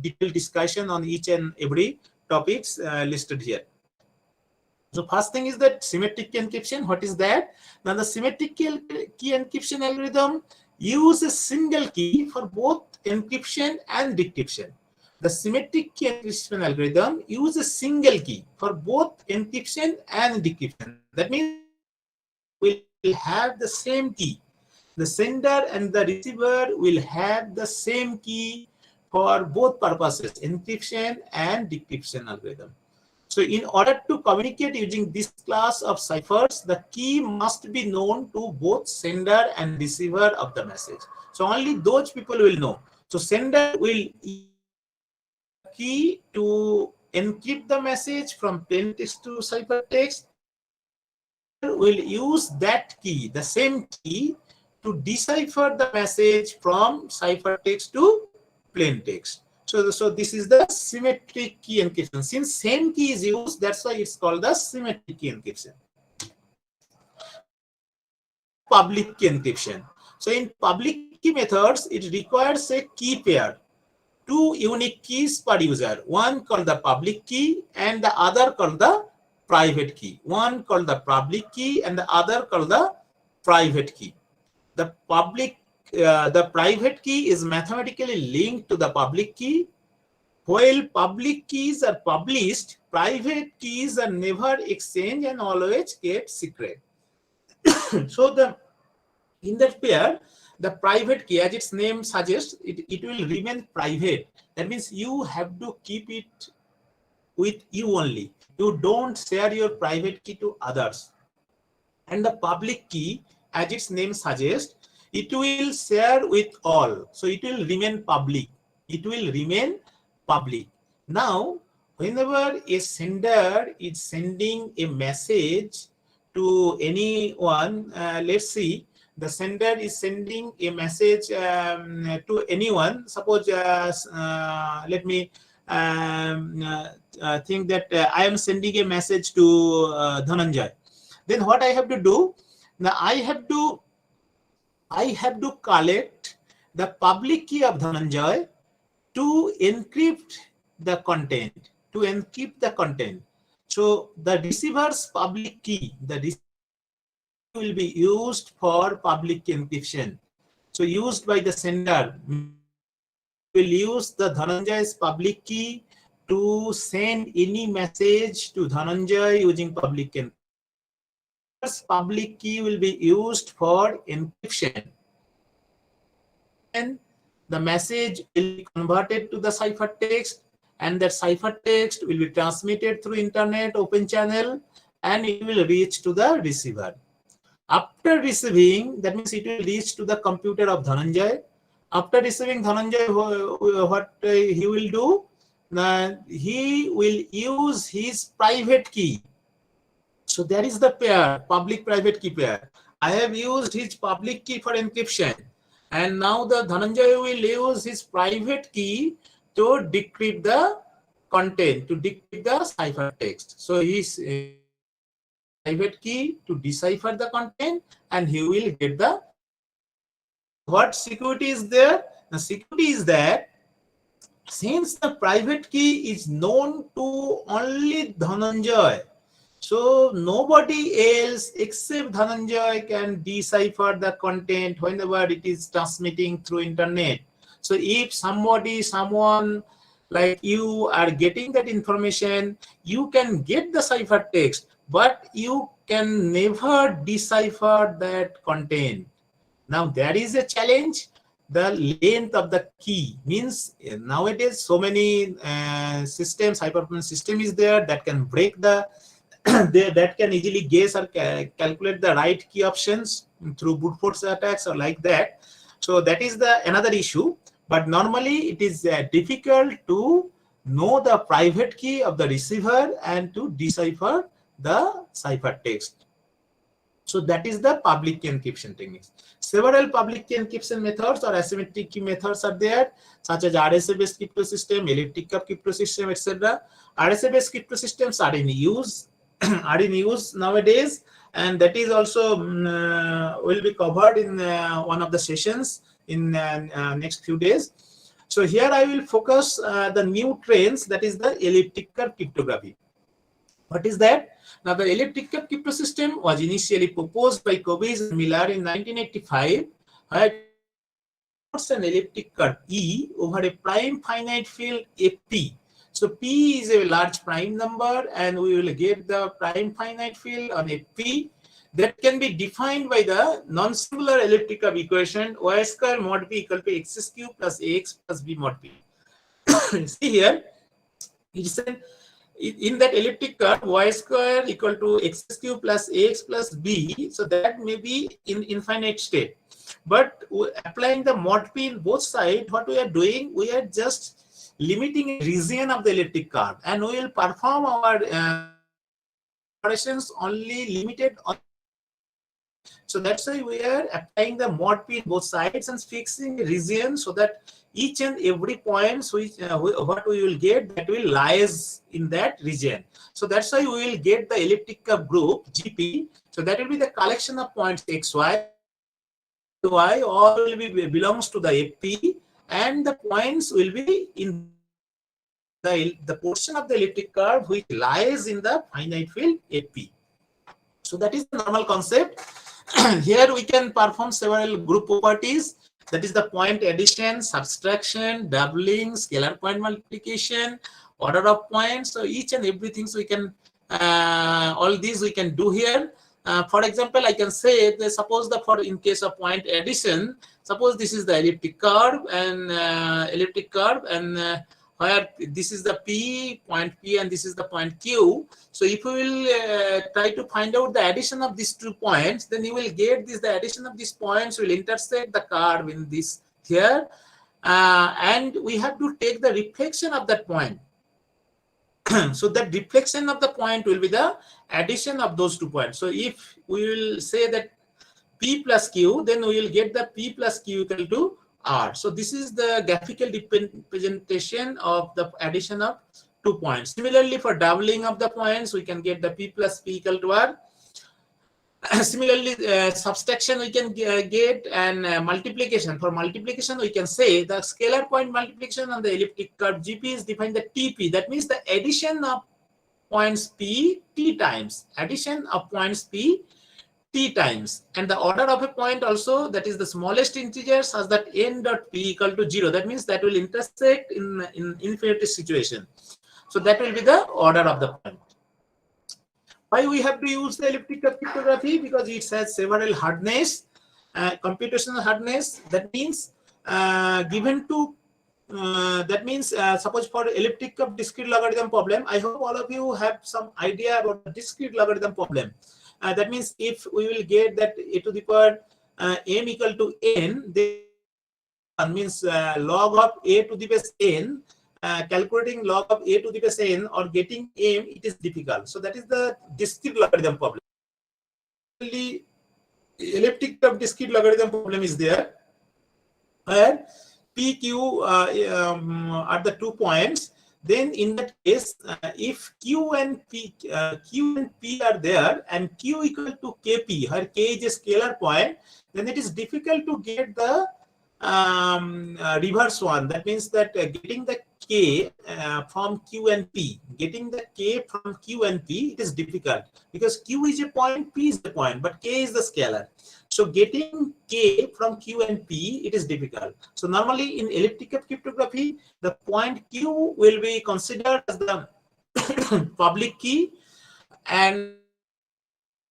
S2: detailed discussion on each and every topics listed here. So first thing is that symmetric key encryption. What is that? Now the symmetric key encryption algorithm uses a single key for both encryption and decryption. The symmetric key encryption algorithm uses a single key for both encryption and decryption. That means will have the same key. The sender and the receiver will have the same key for both purposes, encryption and decryption algorithm. So in order to communicate using this class of ciphers, the key must be known to both sender and receiver of the message. So only those people will know. So sender will use the key to encrypt the message from plain text to ciphertext, and receiver will use that key, the same key, to decipher the message from ciphertext to plain text. So this is the symmetric key encryption. Since same key is used, that's why it's called the symmetric key encryption. Public key encryption. So in public key methods, it requires a key pair, two unique keys per user, one called the public key and the other called the private key. One called the public key and the other called the private key. The private key is mathematically linked to the public key. While public keys are published, private keys are never exchanged and always kept secret. So in that pair, the private key, as its name suggests, it will remain private. That means you have to keep it with you only. You don't share your private key to others. And the public key, as its name suggests, it will share with all. So it will remain public. It will remain public. Now, whenever a sender is sending a message to anyone, let's see, the sender is sending a message to anyone. Suppose, let me think that I am sending a message to Dhananjay. Then what I have to do? Now I have to collect the public key of Dhananjay to encrypt the content. So the receiver's public key, will be used for public encryption. So used by the sender will use the Dhananjay's public key to send any message to Dhananjay using public key. Public key will be used for encryption, and the message will be converted to the ciphertext, and that ciphertext will be transmitted through internet open channel, and it will reach to the receiver. After receiving, that means it will reach to the computer of Dhananjay. After receiving Dhananjay, what he will do? He will use his private key. So there is the pair, public-private key pair. I have used his public key for encryption, and now the Dhananjay will use his private key to decrypt the content, to decrypt the ciphertext. So his private key to decipher the content, and he will get the what security is there? The security is that since the private key is known to only Dhananjay, so nobody else except Dhananjay can decipher the content whenever it is transmitting through internet. So if someone like you are getting that information, you can get the ciphertext, but you can never decipher that content. Now there is a challenge. The length of the key means nowadays so many systems, high-performance system is there that can break the that can easily guess or calculate the right key options through brute force attacks or like that. So that is the another issue. But normally it is difficult to know the private key of the receiver and to decipher the ciphertext. So that is the public key encryption techniques. Several public key encryption methods or asymmetric key methods are there, such as RSA-based crypto system, elliptic curve crypto system, etc. RSA-based crypto systems are in use nowadays, and that is also will be covered in one of the sessions in next few days. So here I will focus the new trends, that is the elliptic curve cryptography. What is that? Now, the elliptic curve crypto system was initially proposed by Kobeis and Miller in 1985, where denotes an elliptic curve E over a prime finite field P. So P is a large prime number, and we will get the prime finite field on a P that can be defined by the non-singular elliptic curve equation y square mod p equal to x cube plus ax plus b mod p. See here, it's an in that elliptic curve y square equal to x cube plus ax plus b, so that may be in infinite state. But applying the mod p in both sides, what we are doing, we are just limiting a region of the elliptic curve, and we will perform our operations only limited on. So that's why we are applying the mod p in both sides and fixing a region, so that each and every point which what we will get, that will lies in that region. So that's why we will get the elliptic curve group GP. So that will be the collection of points xy, y, all will be belongs to the FP, and the points will be in the portion of the elliptic curve which lies in the finite field FP. So that is the normal concept. Here we can perform several group properties. That is the point addition, subtraction, doubling, scalar point multiplication, order of points. So each and everything, so we can all these we can do here. For example, I can say that suppose for in case of point addition, suppose this is the elliptic curve and where this is the point P and this is the point Q. So if we will try to find out the addition of these 2 points, then you will get this, the addition of these points will intersect the curve in this here, and we have to take the reflection of that point. So that reflection of the point will be the addition of those 2 points. So if we will say that P plus Q, then we will get the P plus Q equal to R. So this is the graphical representation of the addition of 2 points. Similarly, for doubling of the points, we can get the P plus P equal to R. Similarly, subtraction we can get, and multiplication. For multiplication, we can say the scalar point multiplication on the elliptic curve GP is defined the TP. That means the addition of points P T times. Addition of points P T times, and the order of a point also, that is the smallest integer such that n dot p equal to 0. That means that will intersect in infinity situation. So that will be the order of the point. Why we have to use the elliptic curve cryptography? Because it has several hardness, computational hardness. That means given to suppose for elliptic curve discrete logarithm problem, I hope all of you have some idea about the discrete logarithm problem. That means if we will get that a to the power m equal to n, then means log of a to the base n, calculating log of a to the base n or getting m, it is difficult. So that is the discrete logarithm problem. The elliptic curve discrete logarithm problem is there, where p, q are the 2 points. Then in that case, if Q and P are there and Q equal to Kp, where K is a scalar point, then it is difficult to get the reverse one. That means that getting the K from Q and P, getting the K from Q and P, it is difficult because Q is a point, P is a point, but K is the scalar. So getting K from Q and P, it is difficult. So normally in elliptic curve cryptography, the point Q will be considered as the public key, and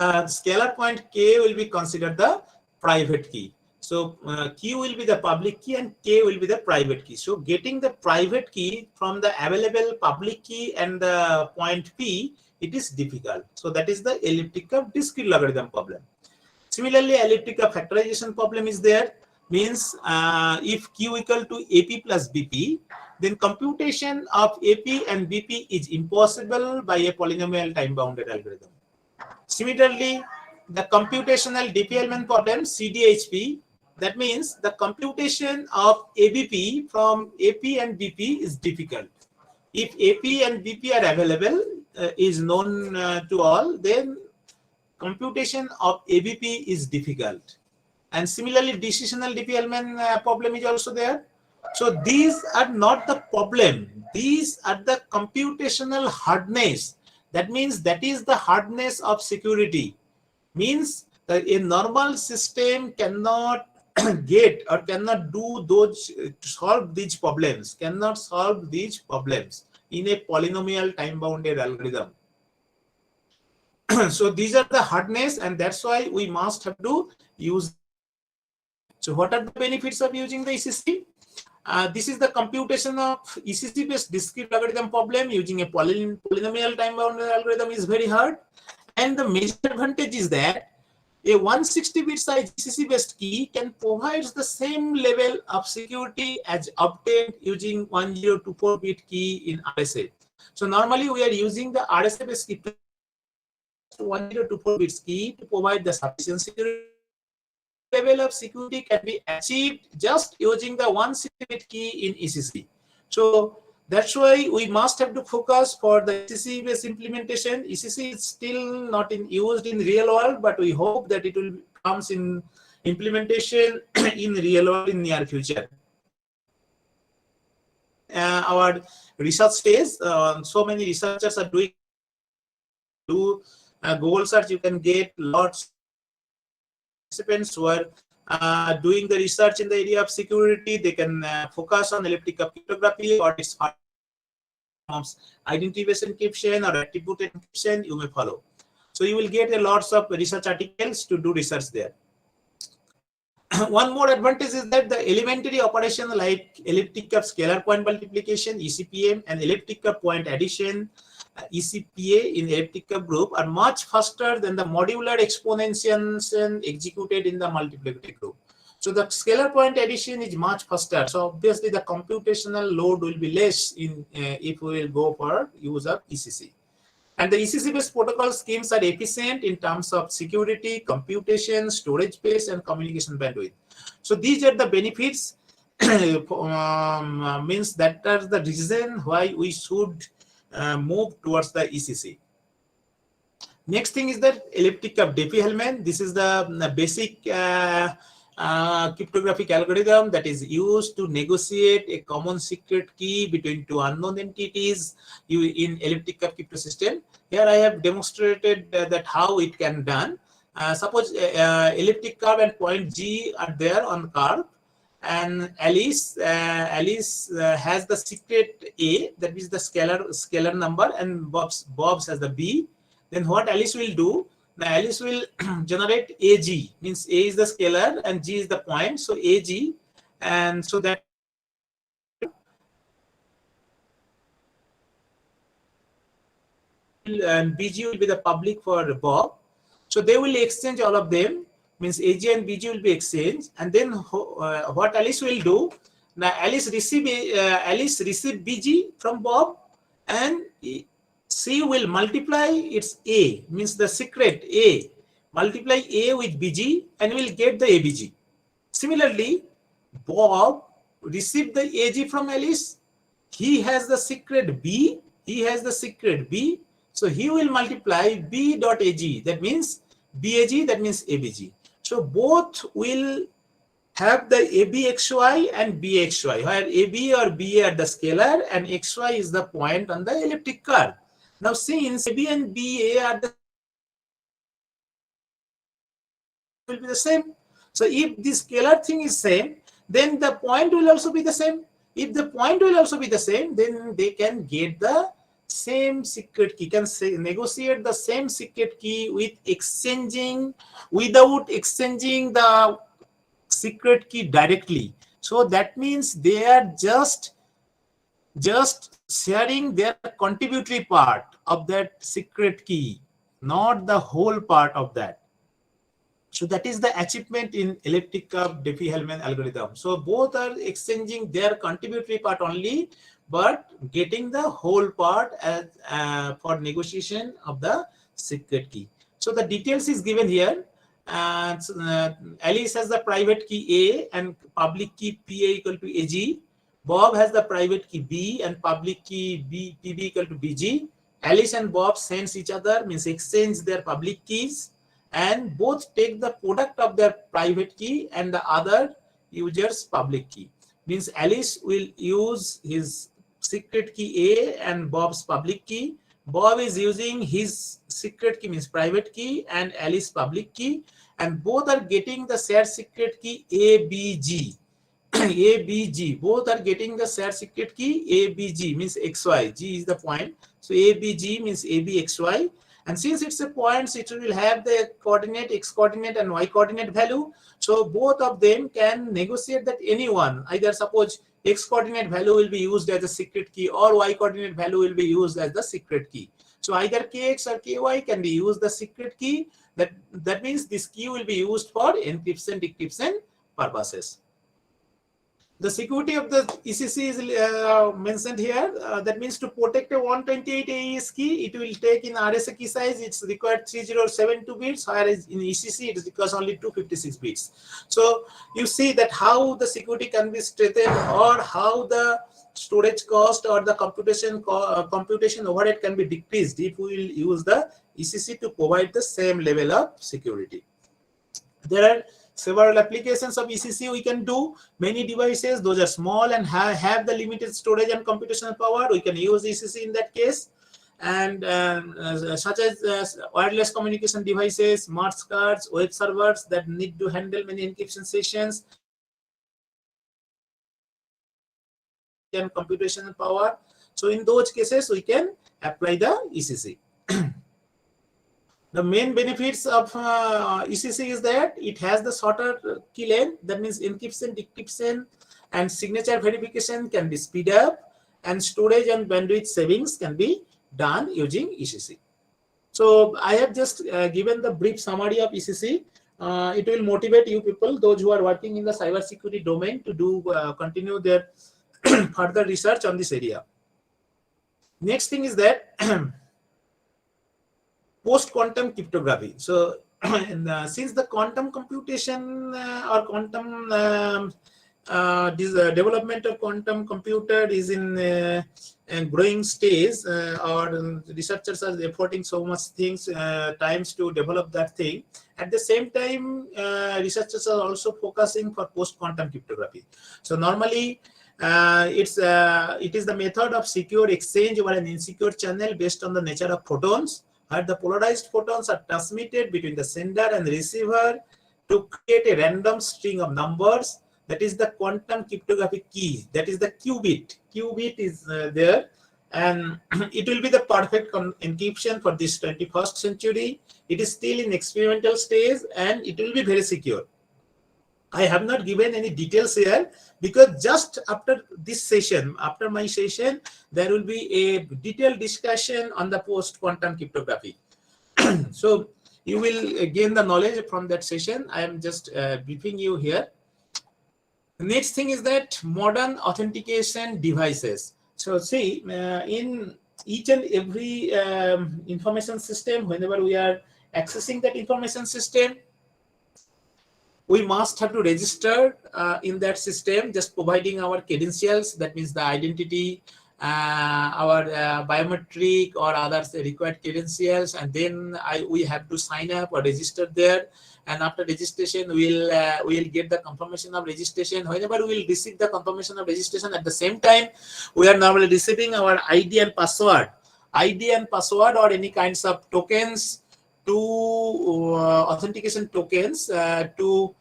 S2: scalar point K will be considered the private key. So Q will be the public key and K will be the private key. So getting the private key from the available public key and the point P, it is difficult. So that is the elliptic curve discrete logarithm problem. Similarly, elliptic curve factorization problem is there. Means if Q equal to AP plus BP, then computation of AP and BP is impossible by a polynomial time-bounded algorithm. Similarly, the computational DP-Hellman problem, CDHP, that means the computation of ABP from AP and BP is difficult. If AP and BP are available, is known to all, then computation of ABP is difficult. And similarly, decisional DP-Hellman problem is also there. So these are not the problem. These are the computational hardness That means that is the hardness of security. Means that a normal system cannot get or cannot do those, solve these problems, cannot solve these problems in a polynomial time bounded algorithm. So these are the hardness, and that's why we must have to use. So what are the benefits of using the ECC? This is the computation of ECC based discrete logarithm problem using a polynomial time bounded algorithm is very hard. And the major advantage is that a 160 bit size ECC based key can provide the same level of security as obtained using 1024 bit key in RSA. So normally we are using the RSA based key, 1024 bits key, to provide the sufficient security. Level of security can be achieved just using the 160-bit key in ECC. So that's why we must have to focus for the ECC based implementation. ECC is still not used in real world, but we hope that it will comes in implementation in real world in near future. Our research stage, so many researchers are doing Google search. You can get lots participants who are doing the research in the area of security. They can focus on elliptic curve cryptography or its forms, identity-based encryption or attributed encryption. You may follow. So you will get a lots of research articles to do research there. One more advantage is that the elementary operation like elliptic curve scalar point multiplication (ECPM) and elliptic curve point addition (ECPA) in elliptic curve group are much faster than the modular exponentiation executed in the multiplicative group. So the scalar point addition is much faster. So obviously the computational load will be less in if we will go for use of ECC. And the ECC-based protocol schemes are efficient in terms of security, computation, storage space, and communication bandwidth. So these are the benefits. Means that is the reason why we should move towards the ECC. Next thing is that elliptic curve Diffie-Hellman. This is the basic cryptographic algorithm that is used to negotiate a common secret key between two unknown entities in elliptic curve crypto system. Here I have demonstrated that how it can done. Suppose elliptic curve and point G are there on the curve, and Alice has the secret A, that is the scalar number, and Bob's has the B. Then what Alice will do? Now Alice will generate AG, means A is the scalar and G is the point. So AG, and so that and BG will be the public for Bob. So they will exchange all of them, means AG and BG will be exchanged. And then what Alice will do? Now Alice receive BG from Bob, and she will multiply its A, means the secret A, multiply A with BG and will get the ABG. Similarly, Bob received the AG from Alice. He has the secret B. So he will multiply B dot AG. That means BAG, that means ABG. So both will have the ABXY and BXY, where AB or BA are the scalar and XY is the point on the elliptic curve. Now since AB and BA are the will be the same. So if this scalar thing is same, then the point will also be the same. If the point will also be the same, then they can get the same secret key, can say, negotiate the same secret key without exchanging the secret key directly. So that means they are just sharing their contributory part of that secret key, not the whole part of that. So that is the achievement in elliptic curve Diffie-Hellman algorithm. So both are exchanging their contributory part only, but getting the whole part as for negotiation of the secret key. So the details is given here. Alice has the private key A and public key PA equal to AG. Bob has the private key B and public key PB equal to BG. Alice and Bob sends each other, means exchange their public keys, and both take the product of their private key and the other user's public key. Means Alice will use his secret key A and Bob's public key. Bob is using his secret key, means private key, and Alice public key, and both are getting the shared secret key ABG. ABG, both are getting the shared secret key ABG, means XY. G is the point. So ABG means ABXY. And since it's a point, it will have the coordinate, X coordinate and Y coordinate value. So both of them can negotiate that anyone, either suppose X coordinate value will be used as a secret key or Y coordinate value will be used as the secret key. So either KX or KY can be used the secret key. That means this key will be used for encryption, decryption purposes. The security of the ECC is mentioned here. That means to protect a 128 AES key, it will take in RSA key size, it's required 3072 bits, whereas in ECC it requires only 256 bits. So you see that how the security can be strengthened, or how the storage cost or the computation overhead can be decreased if we will use the ECC to provide the same level of security. There are several applications of ECC we can do. Many devices, those are small and have the limited storage and computational power, we can use ECC in that case. And such as wireless communication devices, smart cards, web servers that need to handle many encryption sessions and computational power. So in those cases, we can apply the ECC. The main benefits of ECC is that it has the shorter key length. That means encryption, decryption, and signature verification can be speed up, and storage and bandwidth savings can be done using ECC. So I have just given the brief summary of ECC. It will motivate you people, those who are working in the cybersecurity domain, to do continue their further research on this area. Next thing is that post-quantum cryptography. So since the quantum computation or quantum development of quantum computer is in a growing stage, or researchers are efforting so much times to develop that thing. At the same time, researchers are also focusing for post-quantum cryptography. So normally, it is the method of secure exchange over an insecure channel based on the nature of photons, where the polarized photons are transmitted between the sender and the receiver to create a random string of numbers. That is the quantum cryptographic key. That is the qubit. Qubit is there, and it will be the perfect encryption for this 21st century. It is still in experimental stage, and it will be very secure. I have not given any details here, because just after this session, after my session, there will be a detailed discussion on the post-quantum cryptography. So you will gain the knowledge from that session. I am just briefing you here. The next thing is that modern authentication devices. So see, in each and every information system, whenever we are accessing that information system, we must have to register in that system, just providing our credentials. That means the identity, our biometric or other required credentials, and then we have to sign up or register there. And after registration, we'll get the confirmation of registration. Whenever we will receive the confirmation of registration, at the same time, we are normally receiving our ID and password. ID and password or any kinds of tokens, to authentication tokens to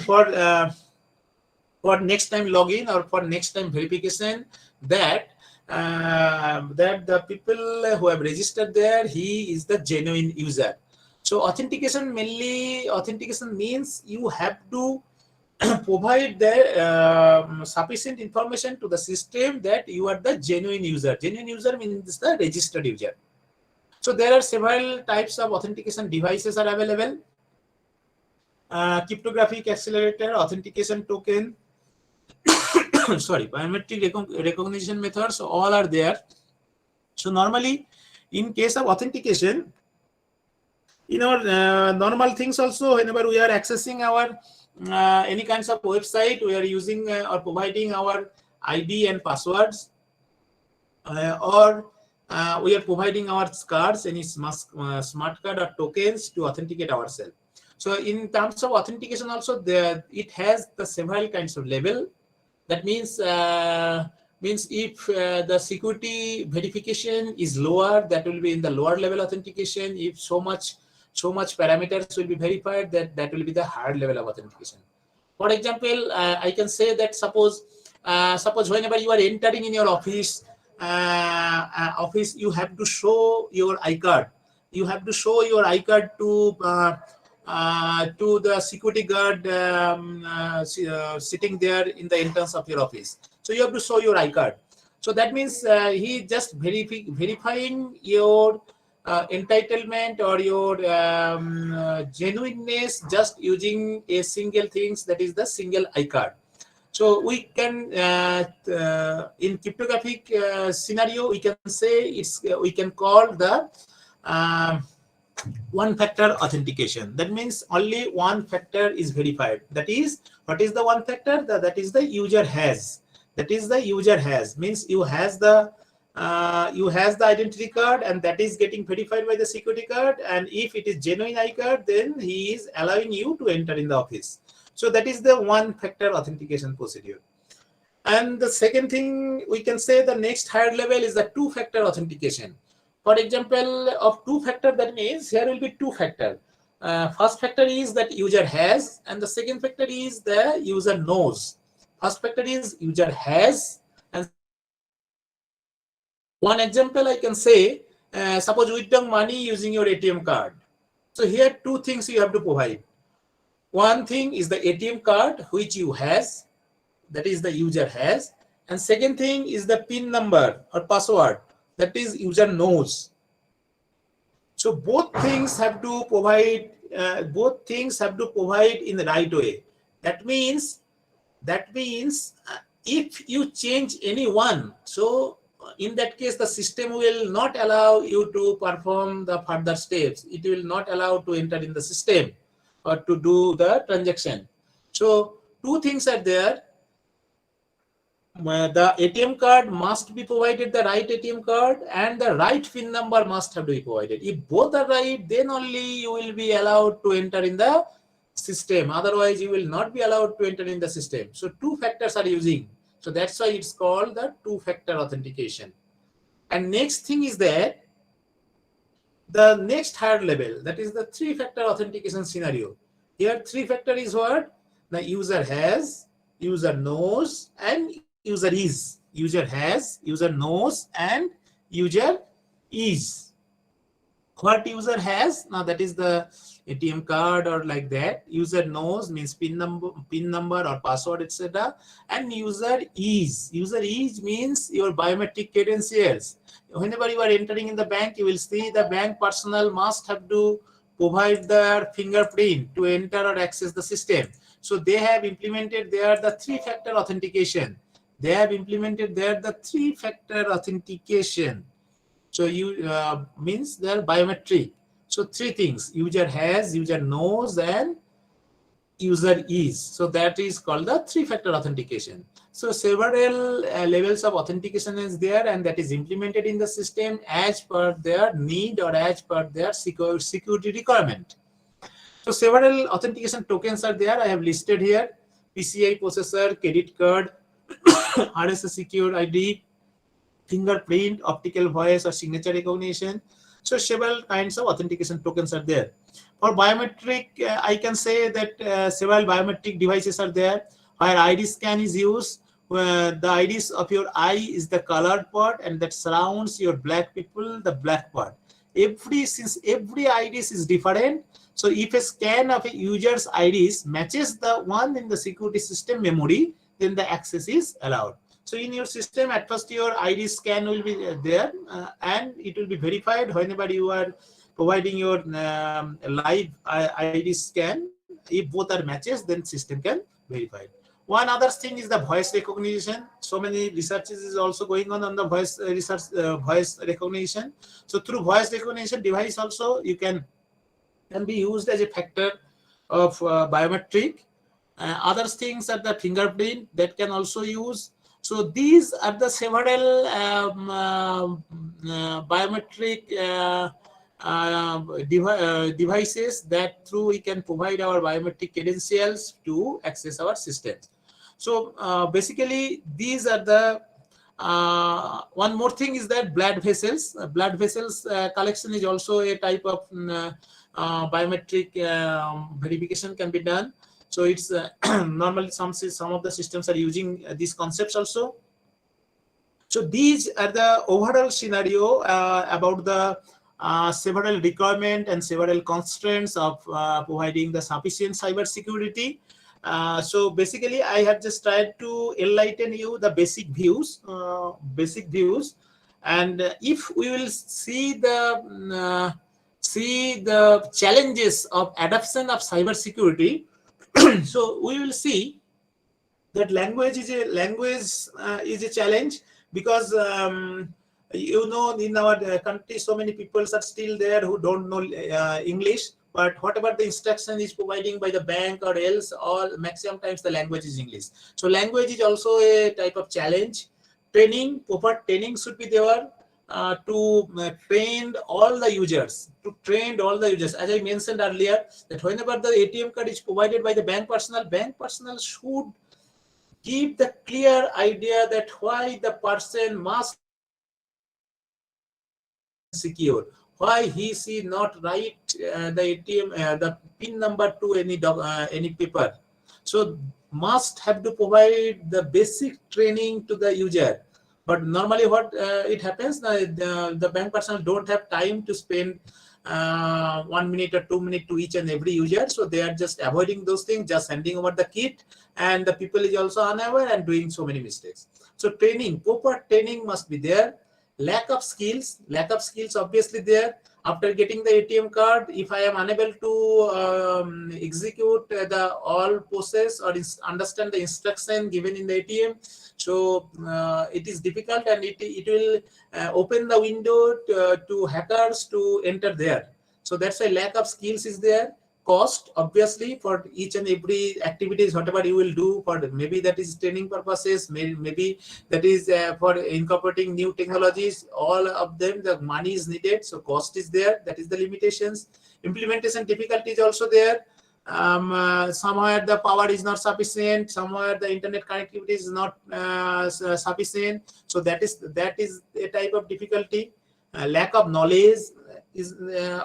S2: for next time login or for next time verification, that that the people who have registered there, he is the genuine user. So authentication means you have to provide the sufficient information to the system that you are the genuine user. Genuine user means the registered user. So there are several types of authentication devices are available. Cryptographic accelerator, authentication token, sorry, biometric recognition methods, all are there. So normally, in case of authentication, in our normal things also, whenever we are accessing our any kinds of website, we are using or providing our ID and passwords, or we are providing our cards, any smart card or tokens to authenticate ourselves. So in terms of authentication also, it has the several kinds of level. That means Means if the security verification is lower, that will be in the lower level authentication. If so much parameters will be verified, that will be the higher level of authentication. For example, I can say that suppose whenever you are entering in your office, you have to show your iCard. You have to show your iCard to the security guard sitting there in the entrance of your office. So you have to show your iCard. So that means he just verifying your entitlement or your genuineness just using a single things, that is the single iCard. So we can in cryptographic scenario, we can say we can call the one factor authentication. That means only one factor is verified. That is, what is the one factor? That is the user has. That is the user has, means you has the identity card, and that is getting verified by the security card. And if it is genuine iCard, then he is allowing you to enter in the office. So that is the one factor authentication procedure. And the second thing, we can say the next higher level is the two factor authentication. For example, of two factor, that means here will be two factor. First factor is that user has, and the second factor is the user knows. First factor is user has, and one example I can say, suppose withdraw money using your ATM card. So here two things you have to provide. One thing is the ATM card which you has, that is the user has, and second thing is the PIN number or password, that is user knows. So both things have to provide in the right way. That means if you change any one, so in that case the system will not allow you to perform the further steps. It will not allow to enter in the system or to do the transaction. So two things are there. The ATM card must be provided, the right ATM card, and the right PIN number must have to be provided. If both are right, then only you will be allowed to enter in the system. Otherwise, you will not be allowed to enter in the system. So two factors are using. So that's why it's called the two-factor authentication. And next thing is that the next higher level, that is the three-factor authentication scenario. Here, three-factor is what? The user has, user knows, and user is. User has, user knows, and user is. What user has? Now that is the ATM card or like that. User knows means PIN number or password, etc. And user is. User is means your biometric credentials. Whenever you are entering in the bank, you will see the bank personnel must have to provide their fingerprint to enter or access the system. So they have implemented there the three-factor authentication. They have implemented there the three-factor authentication. So you means they're biometric. So three things: user has, user knows, and user is. So that is called the three-factor authentication. So several levels of authentication is there, and that is implemented in the system as per their need or as per their security requirement. So several authentication tokens are there. I have listed here: PCI processor, credit card, RSA secure ID, fingerprint, optical voice or signature recognition. So several kinds of authentication tokens are there. For biometric, I can say that several biometric devices are there where ID scan is used. Where the IDs of your eye is the colored part, and that surrounds your black people, the black part. Since every IDs is different, so if a scan of a user's IDs matches the one in the security system memory, then the access is allowed. So in your system, at first your ID scan will be there, and it will be verified whenever you are providing your live ID scan. If both are matches, then system can verify it. One other thing is the voice recognition. So many researches is also going on the voice voice recognition. So through voice recognition device also you can be used as a factor of biometric. Other things are the fingerprint that can also use. So these are the several biometric devices that through we can provide our biometric credentials to access our systems. So basically these are the One more thing is that blood vessels. Blood vessels collection is also a type of biometric verification can be done. So it's normally some of the systems are using these concepts also. So these are the overall scenario about the several requirement and several constraints of providing the sufficient cyber security. So basically, I have just tried to enlighten you the basic views, and if we will see the challenges of adoption of cyber security, so we will see that language is a challenge, because in our country so many people are still there who don't know English, but whatever the instruction is providing by the bank or else, all maximum times the language is English. So language is also a type of challenge. Proper training should be there to train all the users, as I mentioned earlier, that whenever the ATM card is provided by the bank personnel should give the clear idea that why the person must secure, why he see not write the ATM the PIN number to any paper. So must have to provide the basic training to the user. But normally what it happens, the bank personnel don't have time to spend 1 minute or 2 minutes to each and every user, so they are just avoiding those things, just handing over the kit, and the people is also unaware and doing so many mistakes. So proper training must be there. Lack of skills obviously there. After getting the ATM card, if I am unable to execute the all process or understand the instruction given in the ATM, so it is difficult, and it will open the window to hackers to enter there. So that's why lack of skills is there. Cost, obviously, for each and every activities, whatever you will do, for maybe that is training purposes, maybe that is for incorporating new technologies, all of them, the money is needed. So cost is there. That is the limitations. Implementation difficulty is also there. Somewhere the power is not sufficient, somewhere the internet connectivity is not sufficient. So that is a type of difficulty. Lack of knowledge is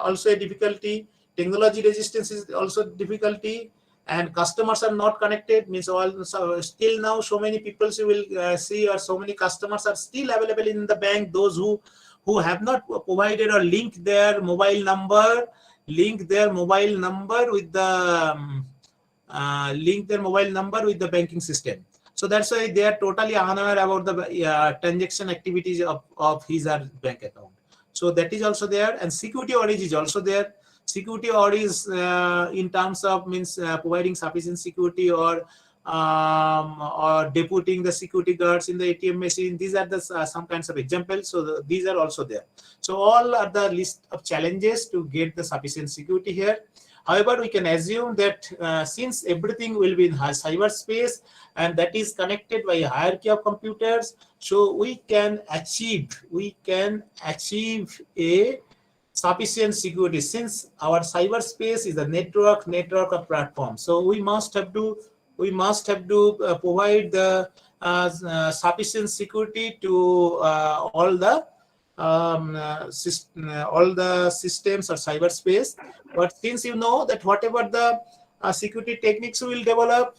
S2: also a difficulty. Technology resistance is also difficulty, and customers are not connected. Means still now so many people you will see, or so many customers are still available in the bank. Those who have not provided or linked their mobile number with the banking system. So that's why they are totally unaware about the transaction activities of his or bank account. So that is also there, and security audit is also there. Security audit is in terms of means providing sufficient security or deputing the security guards in the ATM machine. These are the some kinds of examples. So these are also there. So all are the list of challenges to get the sufficient security here. However, we can assume that since everything will be in cyberspace and that is connected by a hierarchy of computers, so we can achieve a sufficient security, since our cyberspace is a network of platforms. So we must have to provide the sufficient security to all the systems or cyberspace. But since you know that whatever the security techniques we will develop,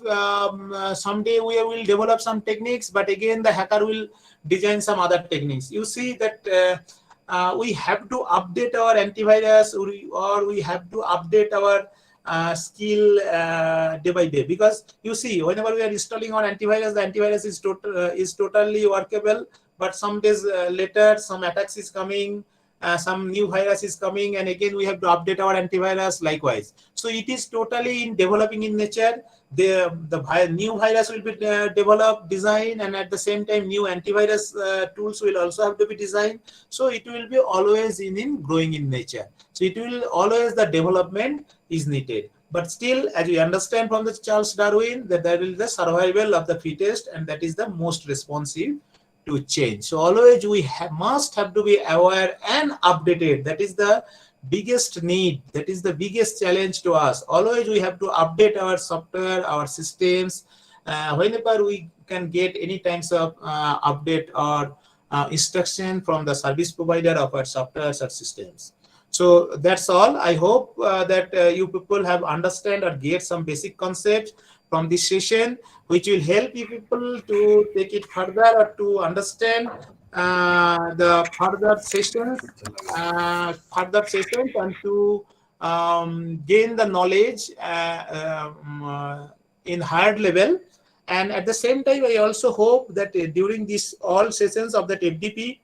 S2: someday we will develop some techniques, but again the hacker will design some other techniques. You see that we have to update our antivirus, or we have to update our skill day by day, because you see whenever we are installing our antivirus, the antivirus is totally workable, but some days later some attacks is coming, some new virus is coming, and again we have to update our antivirus likewise. So it is totally in developing in nature. The new virus will be developed, designed, and at the same time new antivirus tools will also have to be designed. So it will be always in growing in nature. So it will always, the development is needed. But still, as we understand from the Charles Darwin, that there is the survival of the fittest, and that is the most responsive to change. So always we must have to be aware and updated. That is the biggest need, that is the biggest challenge to us. Always we have to update our software, our systems, whenever we can get any kinds of update or instruction from the service provider of our software or systems. So that's all. I hope that you people have understand or get some basic concepts from this session, which will help you people to take it further or to understand the further sessions and to gain the knowledge in higher level. And at the same time, I also hope that during these all sessions of that FDP,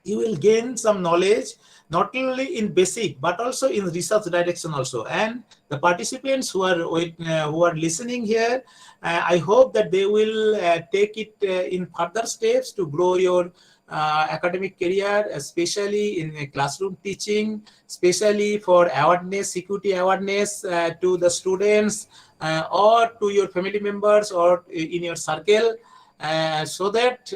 S2: you will gain some knowledge not only in basic but also in research direction also. And the participants who are listening here, I hope that they will take it in further steps to grow your academic career, especially in classroom teaching, especially for awareness, security awareness to the students or to your family members or in your circle, so that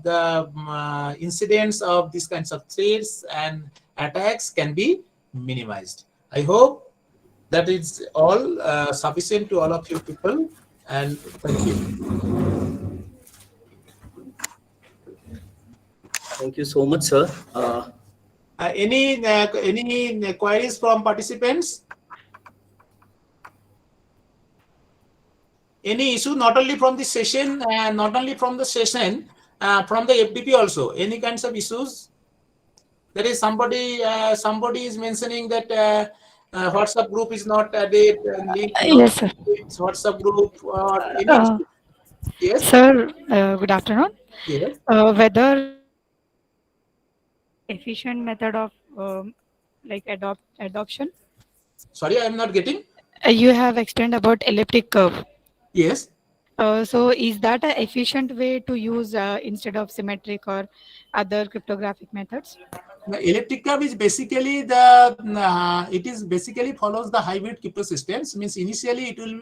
S2: the incidents of these kinds of threats and attacks can be minimized. I hope that is all sufficient to all of you people, and thank you.
S1: Thank you so much, sir.
S2: Any queries from participants? Any issue, not only from the session, from the FDP also, any kinds of issues? There is somebody is mentioning that WhatsApp group is not added, link not
S3: Yes, sir.
S2: WhatsApp group or any
S3: Uh,
S2: issue. Yes,
S3: Sir, good afternoon.
S2: yes.
S3: Whether efficient method of like adoption,
S2: Sorry, I am not getting.
S3: you have explained about elliptic curve.
S2: Yes.
S3: So is that an efficient way to use instead of symmetric or other cryptographic methods?
S2: The elliptic curve is basically it is basically follows the hybrid crypto systems. Means initially it will